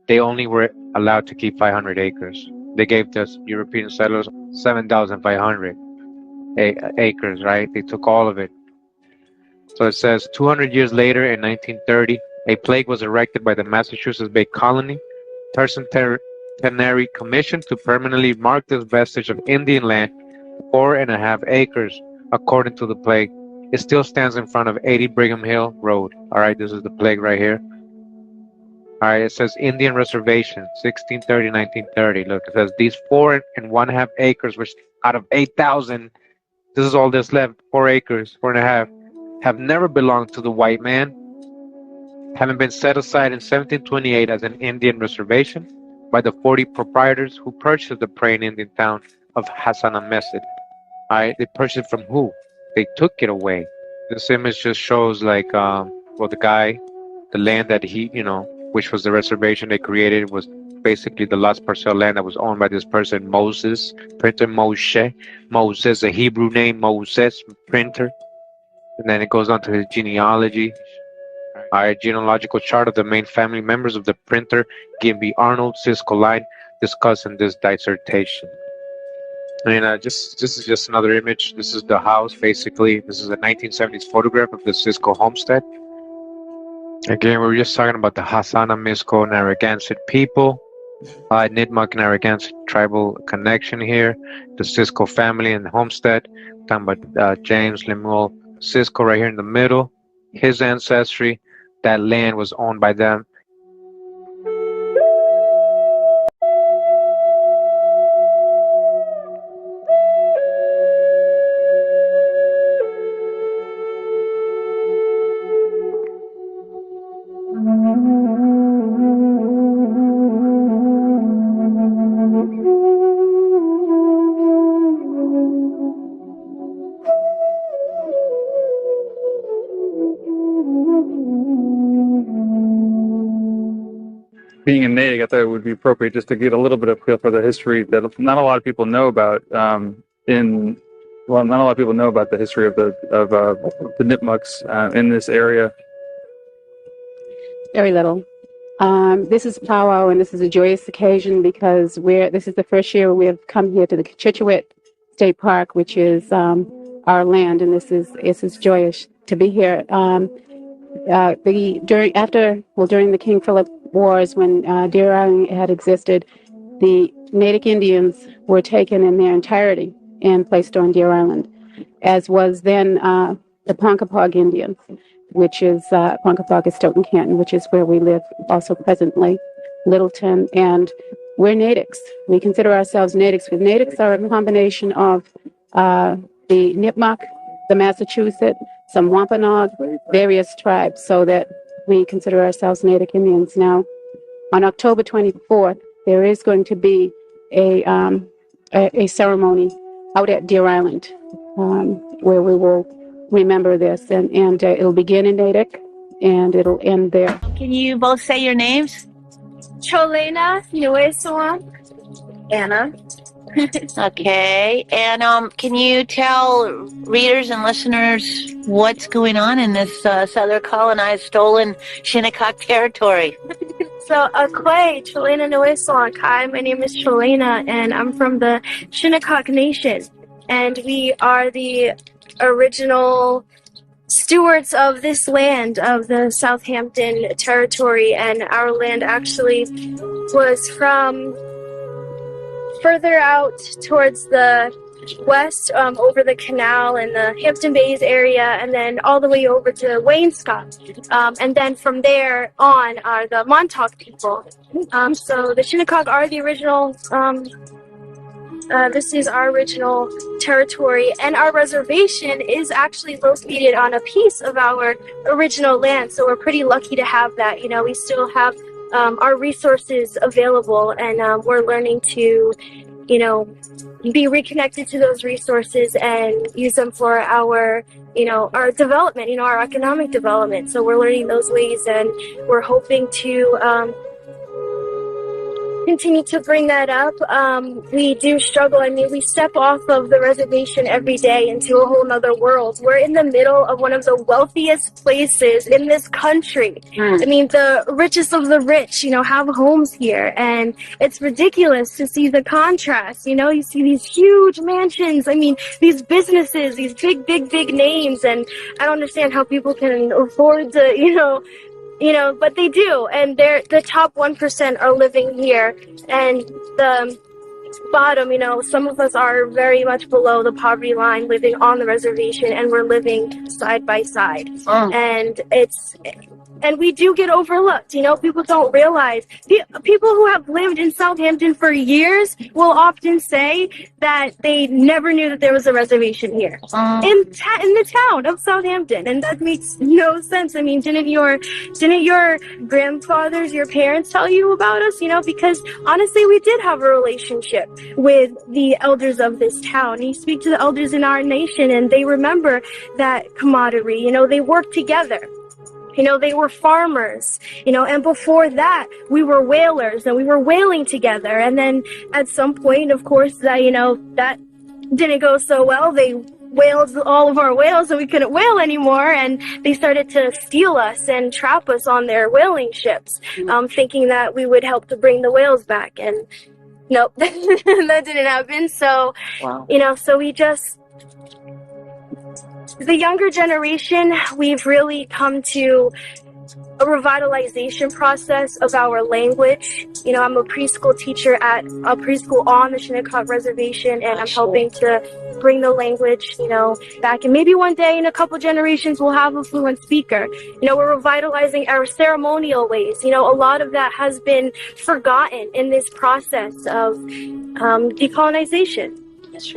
they only were allowed to keep 500 acres. They gave the European settlers 7,500 acres, right? They took all of it. So it says 200 years later in 1930, a plaque was erected by the Massachusetts Bay Colony, Tercentenary Commission to permanently mark this vestige of Indian land, 4.5 acres. According to the plaque, it still stands in front of 80 Brigham Hill Road. All right, this is the plaque right here. All right, it says Indian Reservation, 1630-1930. Look, it says these 4.5 acres, which out of 8,000, this is all that's left, 4 acres, 4.5, have never belonged to the white man, having been set aside in 1728 as an Indian reservation by the 40 proprietors who purchased the praying Indian town of Hassan al-Masjid. They purchased it from who? They took it away. This image just shows like, the land that he, which was the reservation they created, was basically the last parcel land that was owned by this person, Moses, printer Moshe. Moses, a Hebrew name, Moses, printer. And then it goes on to his genealogy. Genealogical chart of the main family members of the printer, Gimby Arnold, Cisco Line, discussed in this dissertation. This is just another image. This is the house, basically. This is a 1970s photograph of the Cisco homestead. Again, we were just talking about the Hassana, Misco, Narragansett people. Nipmuc, Narragansett tribal connection here. The Cisco family and the homestead. Talking about James Lemuel Cisco right here in the middle. His ancestry. That land was owned by them. Being a Natick, I thought it would be appropriate just to get a little bit of feel for the history that not a lot of people know about. Not a lot of people know about the history of the Nipmucs in this area. Very little. This is powwow, and this is a joyous occasion because this is the first year we have come here to the Chitchewit State Park, which is our land, and this is joyous to be here. During the King Philip Wars, when Deer Island had existed, the Natick Indians were taken in their entirety and placed on Deer Island, as was then the Ponkapog Indians, which is Ponkapog is Stoughton Canton, which is where we live also presently, Littleton, and we're Natics. We consider ourselves Natics. Natics are a combination of the Nipmuc, the Massachusetts, some Wampanoag, various tribes, so that we consider ourselves Natick Indians. Now, on October 24th, there is going to be a ceremony out at Deer Island where we will remember this, and it'll begin in Natick and it'll end there. Can you both say your names? Cholena Nuesoan. Anna. Okay, and can you tell readers and listeners what's going on in this southern colonized, stolen Shinnecock territory? So, Akwe, Cholena Nuesoan. Hi, my name is Cholena, and I'm from the Shinnecock Nation, and we are the original stewards of this land, of the Southampton territory, and our land actually was from further out towards the west, over the canal and the Hampton Bays area, and then all the way over to Wainscott. And then from there on are the Montauk people. So the Shinnecock are the original, this is our original territory, and our reservation is actually located on a piece of our original land, so we're pretty lucky to have that. You know, we still have our resources available, and we're learning to, you know, be reconnected to those resources and use them for our, you know, our development, you know, our economic development. So we're learning those ways, and we're hoping to continue to bring that up. We do struggle. I mean, we step off of the reservation every day into a whole nother world. We're in the middle of one of the wealthiest places in this country. I mean, the richest of the rich, you know, have homes here, and it's ridiculous to see the contrast. You know, you see these huge mansions. I mean, these businesses, these big names, and I don't understand how people can afford to, you know, but they do, and the top 1% are living here, and the bottom, you know, some of us are very much below the poverty line, living on the reservation, and we're living side by side, and and we do get overlooked. People don't realize. People who have lived in Southampton for years will often say that they never knew that there was a reservation here in the town of Southampton, and that makes no sense. I mean, didn't your grandfathers, your parents tell you about us? Because honestly, we did have a relationship with the elders of this town. You speak to the elders in our nation, and they remember that camaraderie. They worked together. They were farmers, and before that, we were whalers, and we were whaling together. And then at some point, of course, that didn't go so well. They whaled all of our whales, and we couldn't whale anymore, and they started to steal us and trap us on their whaling ships, thinking that we would help to bring the whales back. And nope, that didn't happen. So, so we just... The younger generation, we've really come to a revitalization process of our language. I'm a preschool teacher at a preschool on the Shinnecock Reservation, and I'm helping to bring the language, back. And maybe one day in a couple generations, we'll have a fluent speaker. We're revitalizing our ceremonial ways. A lot of that has been forgotten in this process of decolonization. That's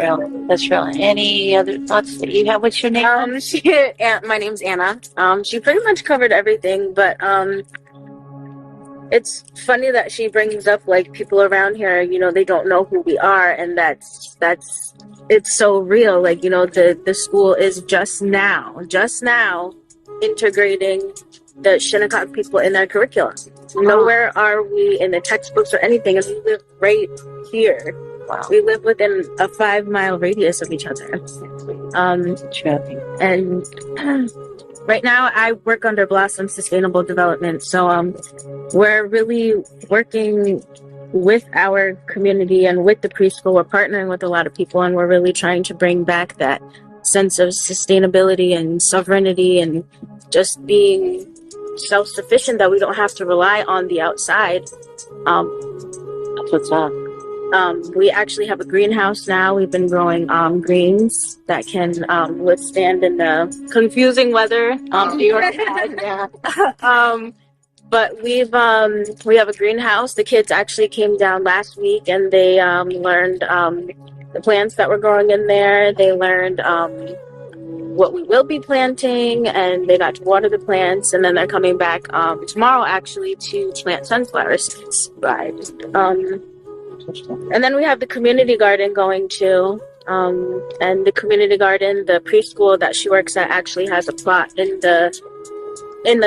real. Any other thoughts that you have? What's your name? My name's Anna. She pretty much covered everything, but it's funny that she brings up like people around here, they don't know who we are, and it's so real. Like, the school is just now integrating the Shinnecock people in their curriculum. Nowhere are we in the textbooks or anything, and we live right here. Wow. We live within a 5-mile radius of each other. And right now I work under Blossom Sustainable Development. So we're really working with our community and with the preschool. We're partnering with a lot of people, and we're really trying to bring back that sense of sustainability and sovereignty and just being self-sufficient, that we don't have to rely on the outside. That's what's up. We actually have a greenhouse now. We've been growing greens that can withstand in the confusing weather New York has. Yeah. But we have a greenhouse. The kids actually came down last week, and they learned the plants that were growing in there. They learned what we will be planting, and they got to water the plants, and then they're coming back tomorrow actually to plant sunflower seeds. Right. And then we have the community garden going too. And the community garden, the preschool that she works at actually has a plot in the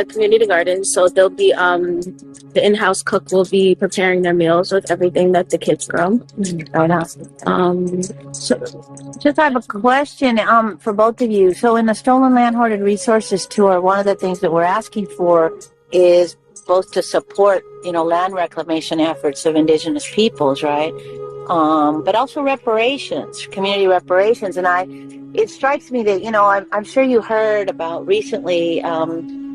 community garden. So they'll be the in-house cook will be preparing their meals with everything that the kids grow. So just I have a question for both of you. So in the Stolen Land Hoarded Resources Tour, one of the things that we're asking for is both to support, land reclamation efforts of Indigenous peoples, right? But also reparations, community reparations. And it strikes me that, I'm sure you heard about recently,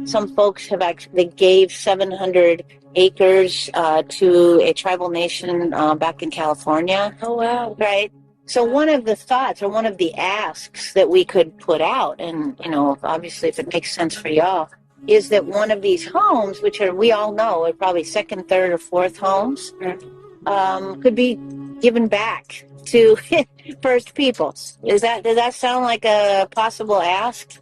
some folks have actually gave 700 acres to a tribal nation back in California. Oh, wow. Right? So one of the thoughts or one of the asks that we could put out, and, obviously if it makes sense for y'all, is that one of these homes, which we all know are probably second, third, or fourth homes, could be given back to First Peoples. Does that sound like a possible ask?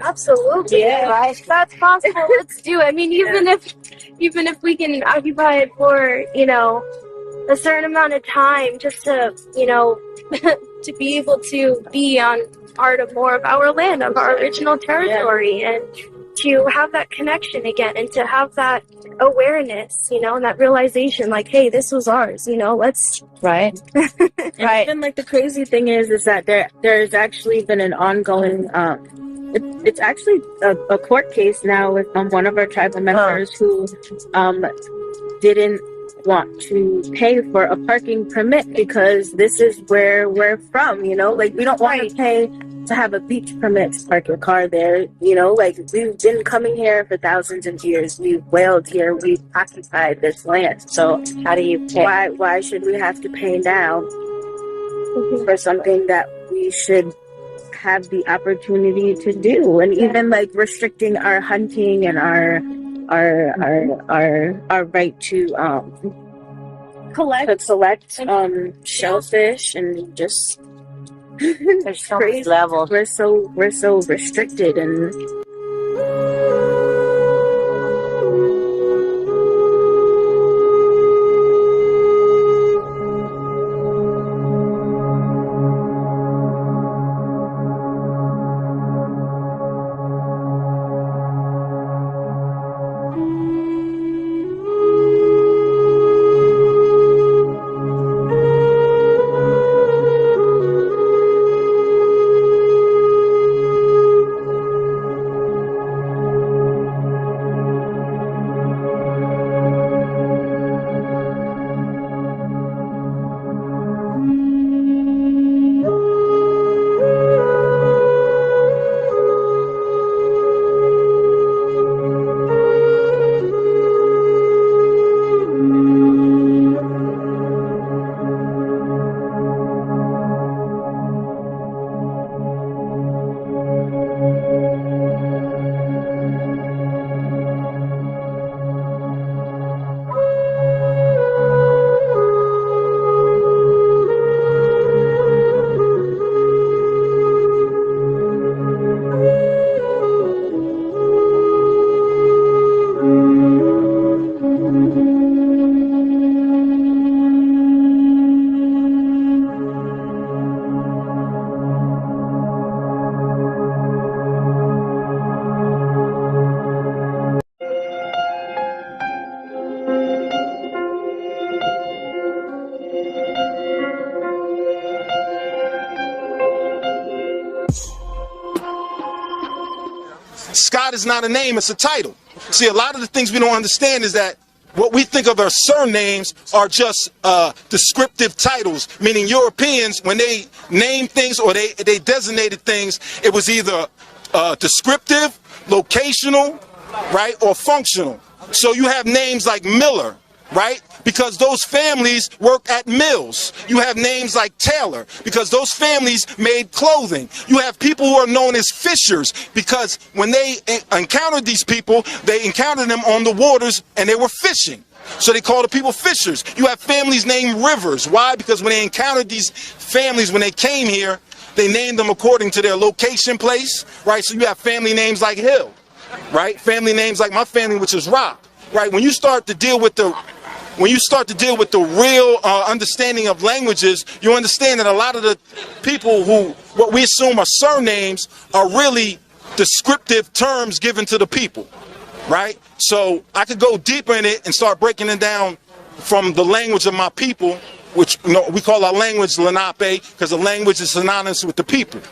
Absolutely. Yeah, right. That's possible. Let's do it. I mean, even if we can occupy it for, a certain amount of time, just to, to be able to be on part of more of our land, of our original territory, and to have that connection again, and to have that awareness, and that realization, like, hey, this was ours, let's... Right. Right. Even like the crazy thing is that there's actually been an ongoing, it's actually a court case now with one of our tribal members who didn't want to pay for a parking permit because this is where we're from, like we don't want to pay to have a beach permit to park your car there, like we've been coming here for thousands of years. We've whaled here, we've occupied this land. So how do you pay? Why should we have to pay now for something that we should have the opportunity to do? And even like restricting our hunting and our our right to select shellfish and just There's so many levels. We're so restricted and. Scott is not a name, it's a title. See, a lot of the things we don't understand is that what we think of as surnames are just descriptive titles, meaning Europeans, when they named things or they designated things, it was either descriptive, locational, right, or functional. So you have names like Miller, right, because those families work at mills. You have names like Taylor because those families made clothing. You have people who are known as fishers because when they encountered these people, they encountered them on the waters and they were fishing. So they call the people fishers. You have families named Rivers. Why? Because when they encountered these families, when they came here, they named them according to their location place, right? So you have family names like Hill, right? Family names like my family, which is Rock, right? When you start to deal with the real understanding of languages, you understand that a lot of the people who, what we assume are surnames, are really descriptive terms given to the people, right? So I could go deeper in it and start breaking it down from the language of my people, which we call our language Lenape, because the language is synonymous with the people,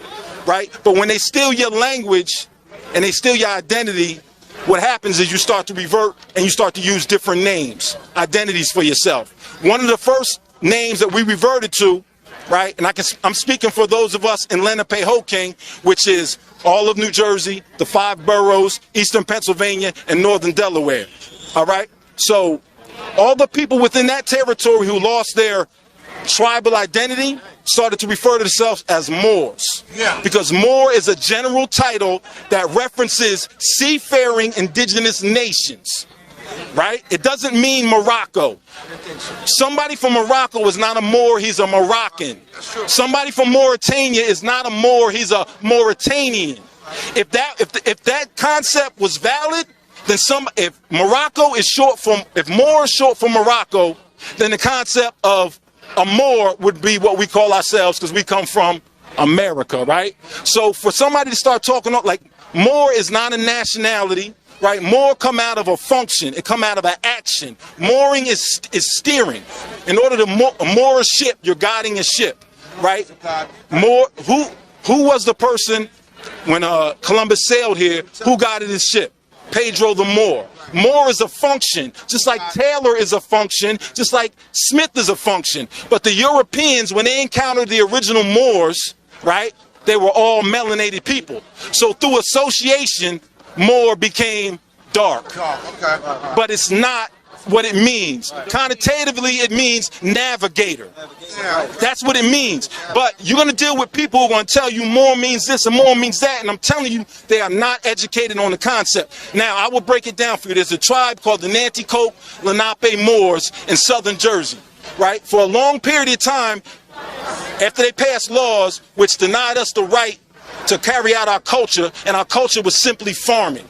right? But when they steal your language and they steal your identity, what happens is you start to revert and you start to use different names, identities for yourself. One of the first names that we reverted to, right, and I'm speaking for those of us in Lenape-Hoking, which is all of New Jersey, the 5 boroughs, eastern Pennsylvania, and northern Delaware, all right? So all the people within that territory who lost their tribal identity started to refer to themselves as Moors. Yeah. Because Moor is a general title that references seafaring indigenous nations, right? It doesn't mean Morocco. Somebody from Morocco is not a Moor, he's a Moroccan. Somebody from Mauritania is not a Moor, he's a Mauritanian. If that concept was valid, then if Moor is short for Morocco, then the concept of a Moor would be what we call ourselves because we come from America, right? So for somebody to start talking like Moor is not a nationality, right? Moor come out of a function. It come out of an action. Mooring is steering. In order to moor a ship, you're guiding a ship, right? Moor, who was the person when Columbus sailed here? Who guided his ship? Pedro the Moor. Moor is a function, just like Taylor is a function, just like Smith is a function. But the Europeans, when they encountered the original Moors, right, they were all melanated people. So through association, Moor became dark. But it's not what it means. Connotatively, it means navigator. That's what it means. But you're going to deal with people who are going to tell you more means this and more means that, and I'm telling you, they are not educated on the concept. Now, I will break it down for you. There's a tribe called the Nanticoke Lenape Moors in southern Jersey, right? For a long period of time, after they passed laws which denied us the right to carry out our culture, and our culture was simply farming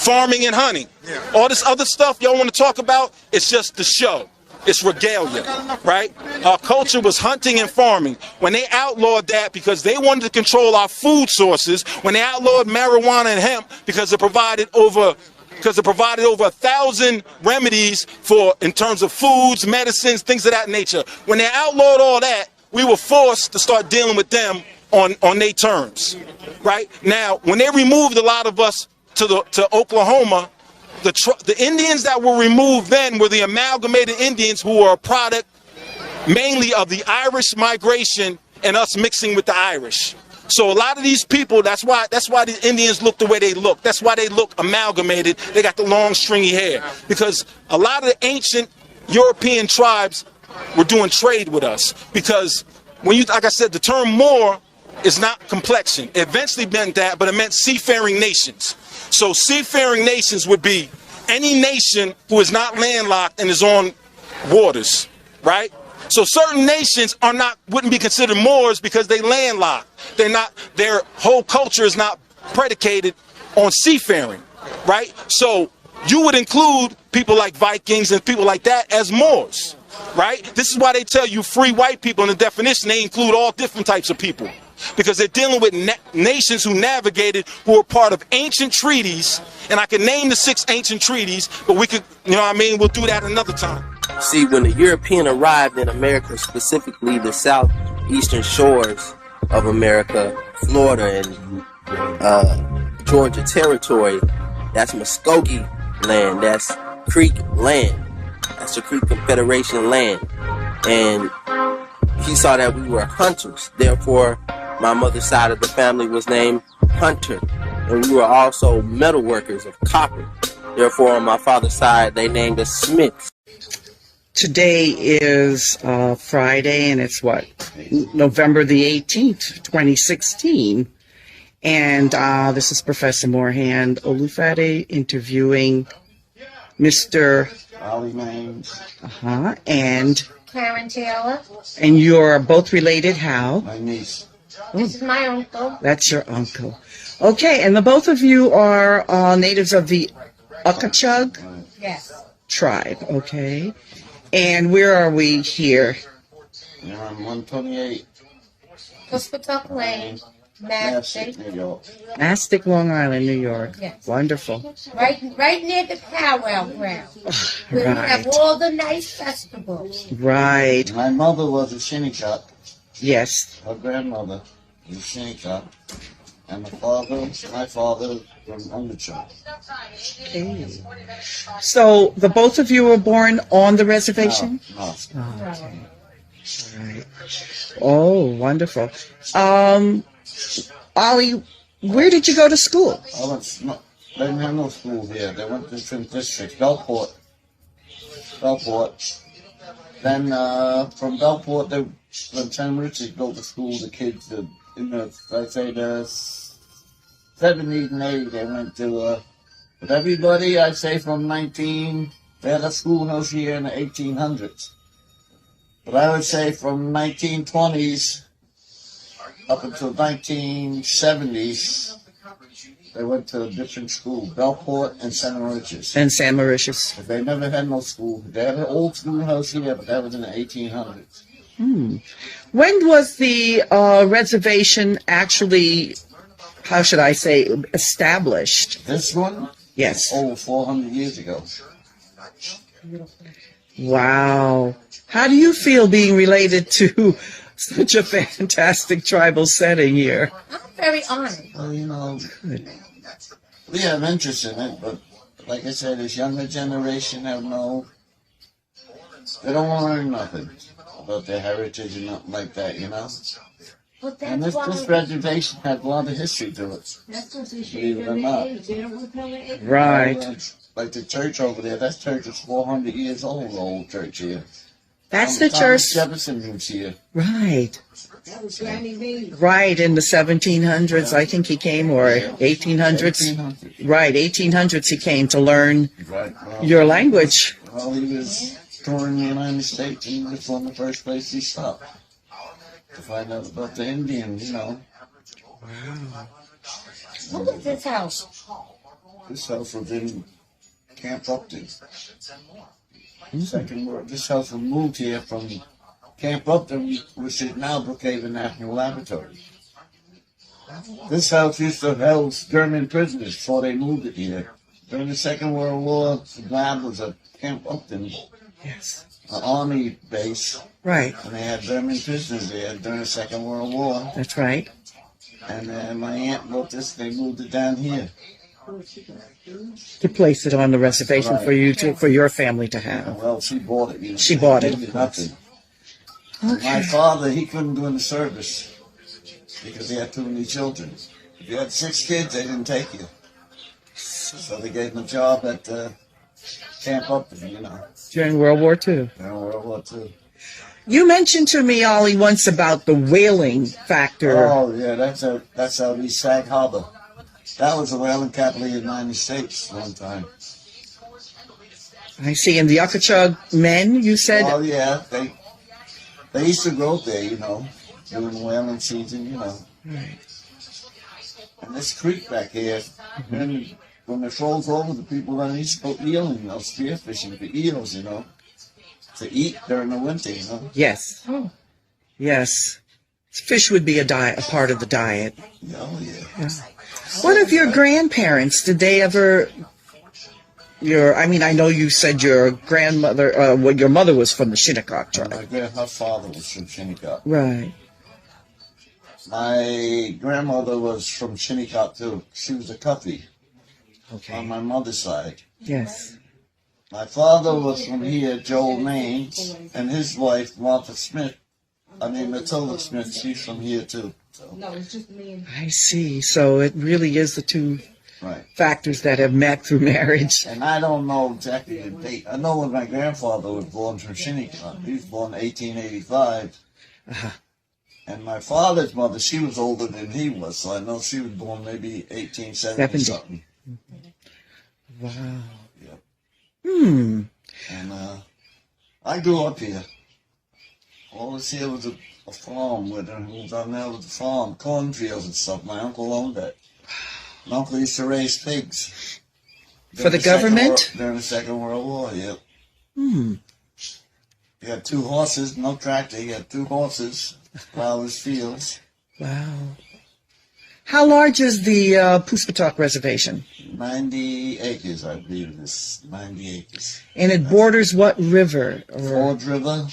and hunting. All this other stuff y'all want to talk about, it's just the show. It's regalia, right? Our culture was hunting and farming. When they outlawed that because they wanted to control our food sources, when they outlawed marijuana and hemp because it provided over 1,000 remedies for in terms of foods, medicines, things of that nature. When they outlawed all that, we were forced to start dealing with them on their terms, right? Now, when they removed a lot of us to Oklahoma, the Indians that were removed then were the amalgamated Indians who were a product mainly of the Irish migration and us mixing with the Irish. So a lot of these people, that's why the Indians look the way they look. That's why they look amalgamated. They got the long stringy hair, because a lot of the ancient European tribes were doing trade with us, because when you, like I said, the term Moor is not complexion. It eventually meant that, but it meant seafaring nations. So seafaring nations would be any nation who is not landlocked and is on waters, right? So certain nations wouldn't be considered Moors because they landlocked. Their whole culture is not predicated on seafaring, right? So you would include people like Vikings and people like that as Moors, right? This is why they tell you free white people in the definition, they include all different types of people, because they're dealing with nations who navigated, who are part of ancient treaties. And I can name the 6 ancient treaties, but we could, you know what I mean, we'll do that another time. See, when the European arrived in America, specifically the southeastern shores of America, Florida and Georgia Territory, that's Muskogee land, that's Creek land, that's the Creek Confederation land. And he saw that we were hunters, therefore my mother's side of the family was named Hunter, and we were also metal workers of copper. Therefore, on my father's side, they named us Smiths. Today is Friday, and it's November the 18th, 2016. And this is Professor Moorhand Olufade interviewing Mr. Ollie Maines. And Karen Taylor. And you're both related, how? My niece. This is my uncle. That's your uncle. Okay, and the both of you are natives of the Ukachug tribe, okay? And where are we here? You're on 128. Puspatuck Lane, Mastic, New York. Mastic, Long Island, New York. Yes. Wonderful. Right near the powwow ground. Where we have all the nice festivals. Right. My mother was a Shinnecock. Yes. Her grandmother was a Shinnecock. And my father from Underchunk. Okay. So the both of you were born on the reservation? No. Oh, okay. All right. Oh, wonderful. Ollie, where did you go to school? They didn't have no school here. They went to different districts. Bellport. Then from Bellport, when Ten Richards built the school, the kids, the 70s and 80s, they went to, but everybody, I'd say they had a schoolhouse here in the 1800s. But I would say from 1920s up until 1970s, they went to a different school, Bellport and San Mauritius. And San Mauritius. But they never had no school. They had an old schoolhouse here, but that was in the 1800s. When was the reservation actually, how should I say, established? This one? Yes. Over 400 years ago. Wow. How do you feel being related to such a fantastic tribal setting here? I'm very honored. Well, we have interest in it, but like I said, this younger generation they don't want to learn nothing about their heritage and nothing like that, Well, and this reservation has a lot of history to it. That's what Believe it or not. Right. like the church over there, that church is 400 years old, the old church here. That's the church. Jefferson was here. Right. Right, in the 1700s, I think he came, or 1800s. Right, 1800s he came to learn your language. Well, he was touring the United States, and that's one of the first places he stopped to find out about the Indians, you know. Wow. What was this house? This house was in Camp Upton. Second World. This house was moved here from Camp Upton, which is now Brookhaven National Laboratory. This house used to house German prisoners before they moved it here. During the Second World War, the lab was at Camp Upton. Yes. An army base. Right. And they had German prisoners there during the Second World War. That's right. And my aunt built this, they moved it down here. To place it on the reservation for you to, for your family to have. Well, she bought it. You know. She bought it. Nothing. Okay. My father, he couldn't go in the service because he had too many children. If you had 6 kids, they didn't take you. So they gave him a job at Camp Upton, you know. During World War II. During World War II. You mentioned to me, Ollie, once about the whaling factor. Oh, yeah, that's out East Sag Harbor. That was the whaling capital of the United States one time. I see. And the Ukachug men, you said? Oh, yeah, they used to go up there, you know, during the whaling season, you know. Right. And this creek back here, when it froze over, the people on used to go eeling, you know, spearfishing for eels, you know, to eat during the winter, you know. Yes. Oh. Yes. Fish would be a part of the diet. Oh, yeah. Yeah. What of your grandparents? Did they ever... I mean, I know you said your grandmother, your mother was from the Shinnecock tribe. My father was from Shinnecock. Right. My grandmother was from Shinnecock, too. She was a Cuffy. Okay. On my mother's side. Yes. My father was from here, Joel, Maine, and his wife, Matilda Smith, she's from here, too. So. I see. So it really is the two factors that have met through marriage. And I don't know exactly the date. I know when my grandfather was born from Shinnecock. He was born in 1885. Uh-huh. And my father's mother, she was older than he was, so I know she was born maybe 1870-something. Wow. Yep. Hmm. And I grew up here. All this here was a farm with her. It was on there with the farm, cornfields and stuff. My uncle owned that. My uncle used to raise pigs. For the government? During the Second World War, yep. Hmm. He had 2 horses, no tractor. He had 2 horses, plow his fields. Wow. How large is the Puspatock Reservation? 90 acres, I believe it is. 90 acres. And it borders what river? Ford River.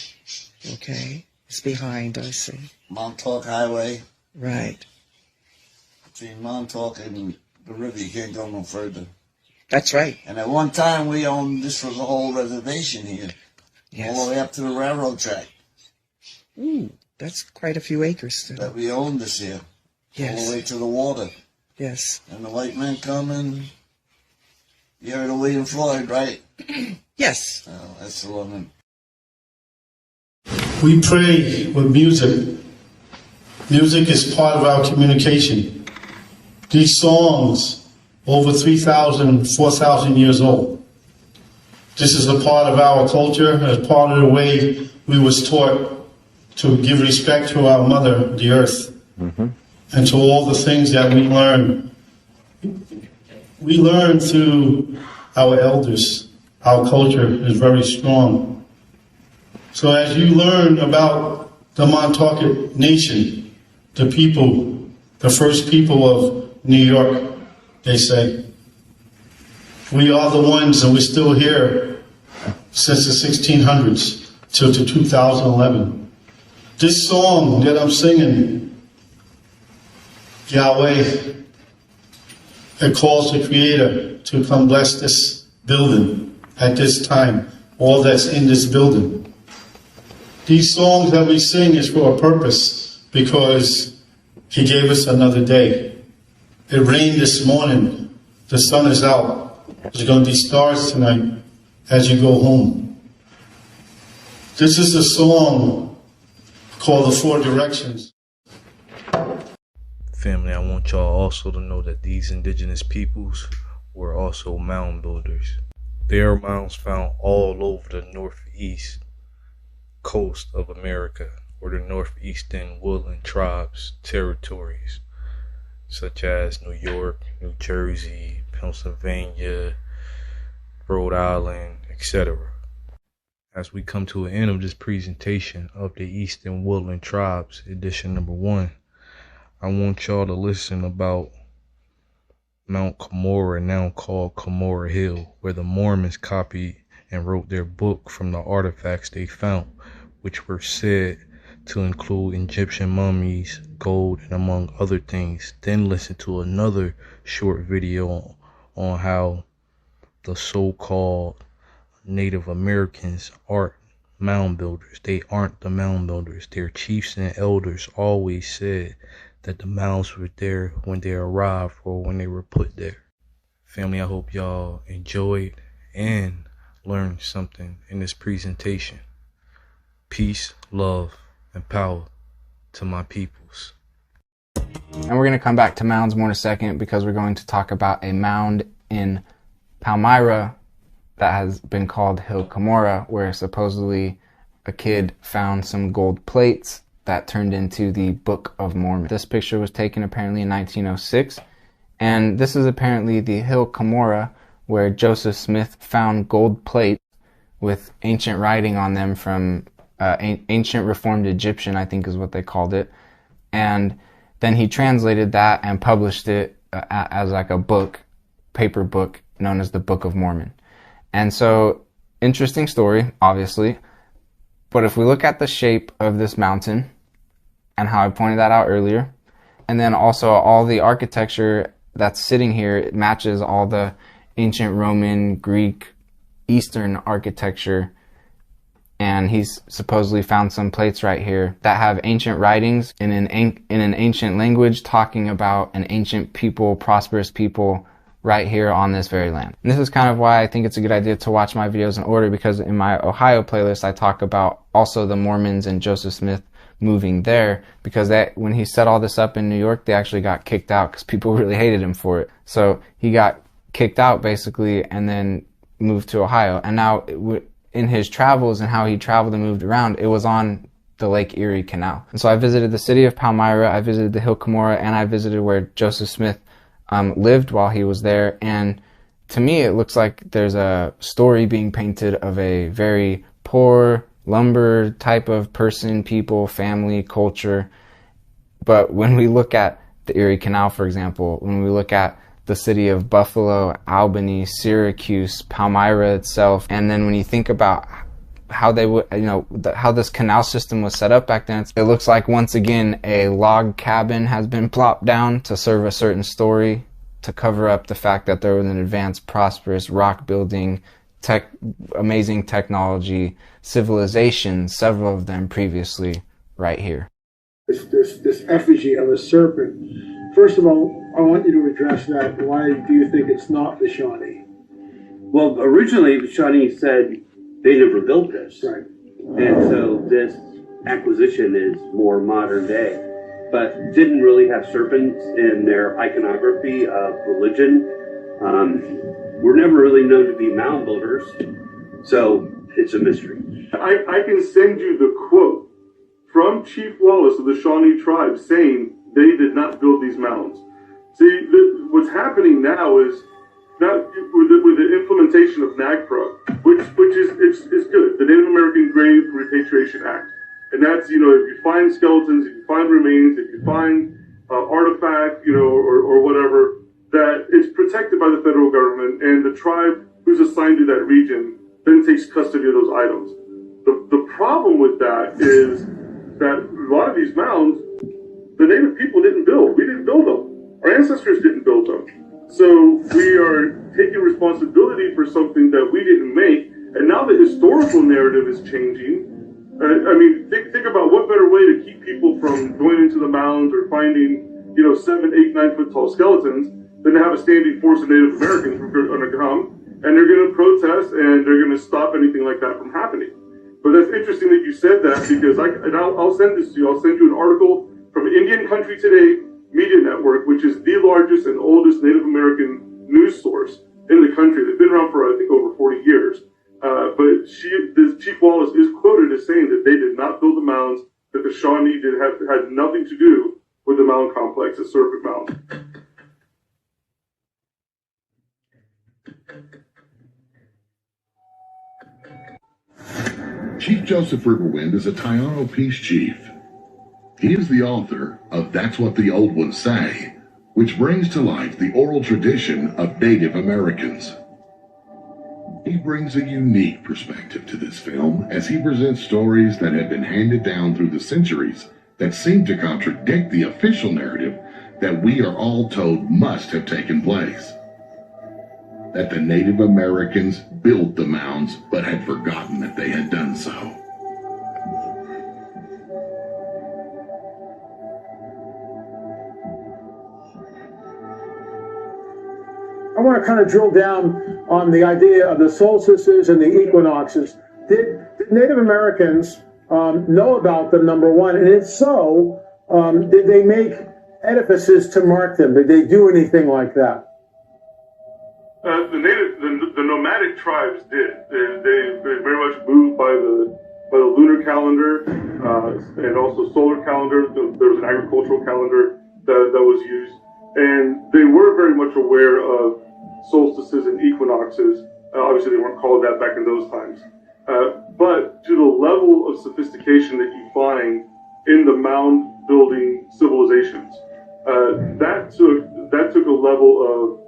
Okay. It's behind, I see. Montauk Highway. Right. Between Montauk and the river, you can't go no further. That's right. And at one time, we owned, this was a whole reservation here. Yes. All the way up to the railroad track. Ooh, that's quite a few acres. That we owned this here. Yes. All the way to the water. Yes. And the white men come in. You heard of William Floyd, right? Yes. Oh, that's the one. We pray with music. Music is part of our communication. These songs, over 3,000, 4,000 years old. This is a part of our culture, a part of the way we was taught to give respect to our mother, the earth, and to all the things that we learn. We learn through our elders. Our culture is very strong. So as you learn about the Montauk Nation, the people, the first people of New York, they say, we are the ones, and we're still here since the 1600s till to 2011. This song that I'm singing, Yahweh, it calls the Creator to come bless this building at this time, all that's in this building. These songs that we sing is for a purpose, because He gave us another day. It rained this morning, the sun is out, There's going to be stars tonight as you go home. This is a song called The Four Directions. Family, I want y'all also to know that these indigenous peoples were also mound builders. There are mounds found all over the northeast coast of America, or the northeastern woodland tribes territories, such as New York, New Jersey, Pennsylvania, Rhode Island, etc. As we come to an end of this presentation of the Eastern Woodland Tribes, edition number 1, I want y'all to listen about Mount Cumorah, now called Cumorah Hill, where the Mormons copied and wrote their book from the artifacts they found, which were said to include Egyptian mummies, gold, and among other things. Then listen to another short video on how the so-called Native Americans aren't mound builders. They aren't the mound builders. Their chiefs and elders always said that the mounds were there when they arrived or when they were put there. Family, I hope y'all enjoyed and learned something in this presentation. Peace, love, and power to my peoples. And we're going to come back to mounds more in a second, because we're going to talk about a mound in Palmyra that has been called Hill Cumorah, where supposedly a kid found some gold plates that turned into the Book of Mormon. This picture was taken apparently in 1906, and this is apparently the Hill Cumorah where Joseph Smith found gold plates with ancient writing on them from ancient Reformed Egyptian, I think is what they called it, and then he translated that and published it as like a book, paper book, known as the Book of Mormon. And so, interesting story, obviously. But if we look at the shape of this mountain, and how I pointed that out earlier, and then also all the architecture that's sitting here, it matches all the ancient Roman, Greek, Eastern architecture. And he's supposedly found some plates right here that have ancient writings in an ancient language talking about an ancient people, prosperous people, right here on this very land. And this is kind of why I think it's a good idea to watch my videos in order, because in my Ohio playlist I talk about also the Mormons and Joseph Smith moving there, because that when he set all this up in New York, they actually got kicked out because people really hated him for it. So he got kicked out basically and then moved to Ohio. And now in his travels and how he traveled and moved around, it was on the Lake Erie Canal. And so I visited the city of Palmyra, I visited the Hill Cumorah, and I visited where Joseph Smith lived while he was there. And to me, it looks like there's a story being painted of a very poor lumber type of person, people, family, culture. But when we look at the Erie Canal, for example, when we look at the city of Buffalo, Albany, Syracuse, Palmyra itself, and then when you think about how they would, how this canal system was set up back then, it looks like once again a log cabin has been plopped down to serve a certain story, to cover up the fact that there was an advanced, prosperous rock building, amazing technology, civilization, several of them previously right here. This effigy of a serpent. First of all, I want you to address that. Why do you think it's not the Shawnee? Well, originally the Shawnee said they never built this. Right. And so this acquisition is more modern day, but didn't really have serpents in their iconography of religion. We're never really known to be mound builders, so it's a mystery. I can send you the quote from Chief Wallace of the Shawnee tribe saying they did not build these mounds. See, what's happening now is that with the implementation of NAGPRA, which is good, the Native American Grave Repatriation Act, and that's, if you find skeletons, if you find remains, if you find artifact, or whatever, that it's protected by the federal government, and the tribe who's assigned to that region then takes custody of those items. The problem with that is that a lot of these mounds, the Native people didn't build. We didn't build them. Our ancestors didn't build them. So we are taking responsibility for something that we didn't make, and now the historical narrative is changing. Think about what better way to keep people from going into the mounds or finding, 7, 8, 9 foot tall skeletons than to have a standing force of Native Americans who are going to come and they're going to protest, and they're going to stop anything like that from happening. But that's interesting that you said that, because I'll send this to you. I'll send you an article from Indian Country Today Media Network, which is the largest and oldest Native American news source in the country. They've been around for, I think, over 40 years. But Chief Wallace is quoted as saying that they did not build the mounds, that the Shawnee had nothing to do with the mound complex at Serpent Mound. Chief Joseph Riverwind is a Taino peace chief. He is the author of That's What the Old Ones Say, which brings to life the oral tradition of Native Americans. He brings a unique perspective to this film as he presents stories that have been handed down through the centuries that seem to contradict the official narrative that we are all told must have taken place. That the Native Americans built the mounds but had forgotten that they had done so. I want to kind of drill down on the idea of the solstices and the equinoxes. Did Native Americans know about them, number one? And if so, did they make edifices to mark them? Did they do anything like that? The nomadic tribes did. They very much moved by the lunar calendar and also solar calendar. There was an agricultural calendar that was used, and they were very much aware of solstices and equinoxes. Obviously, they weren't called that back in those times. But to the level of sophistication that you find in the mound building civilizations, that took a level of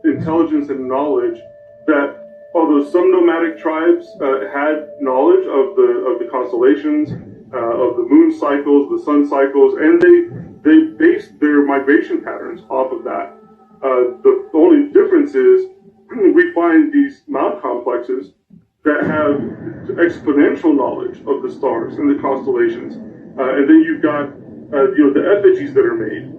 intelligence and knowledge that, although some nomadic tribes had knowledge of the constellations, of the moon cycles, the sun cycles, and they based their migration patterns off of that. The only difference is we find these mound complexes that have exponential knowledge of the stars and the constellations, and then you've got the effigies that are made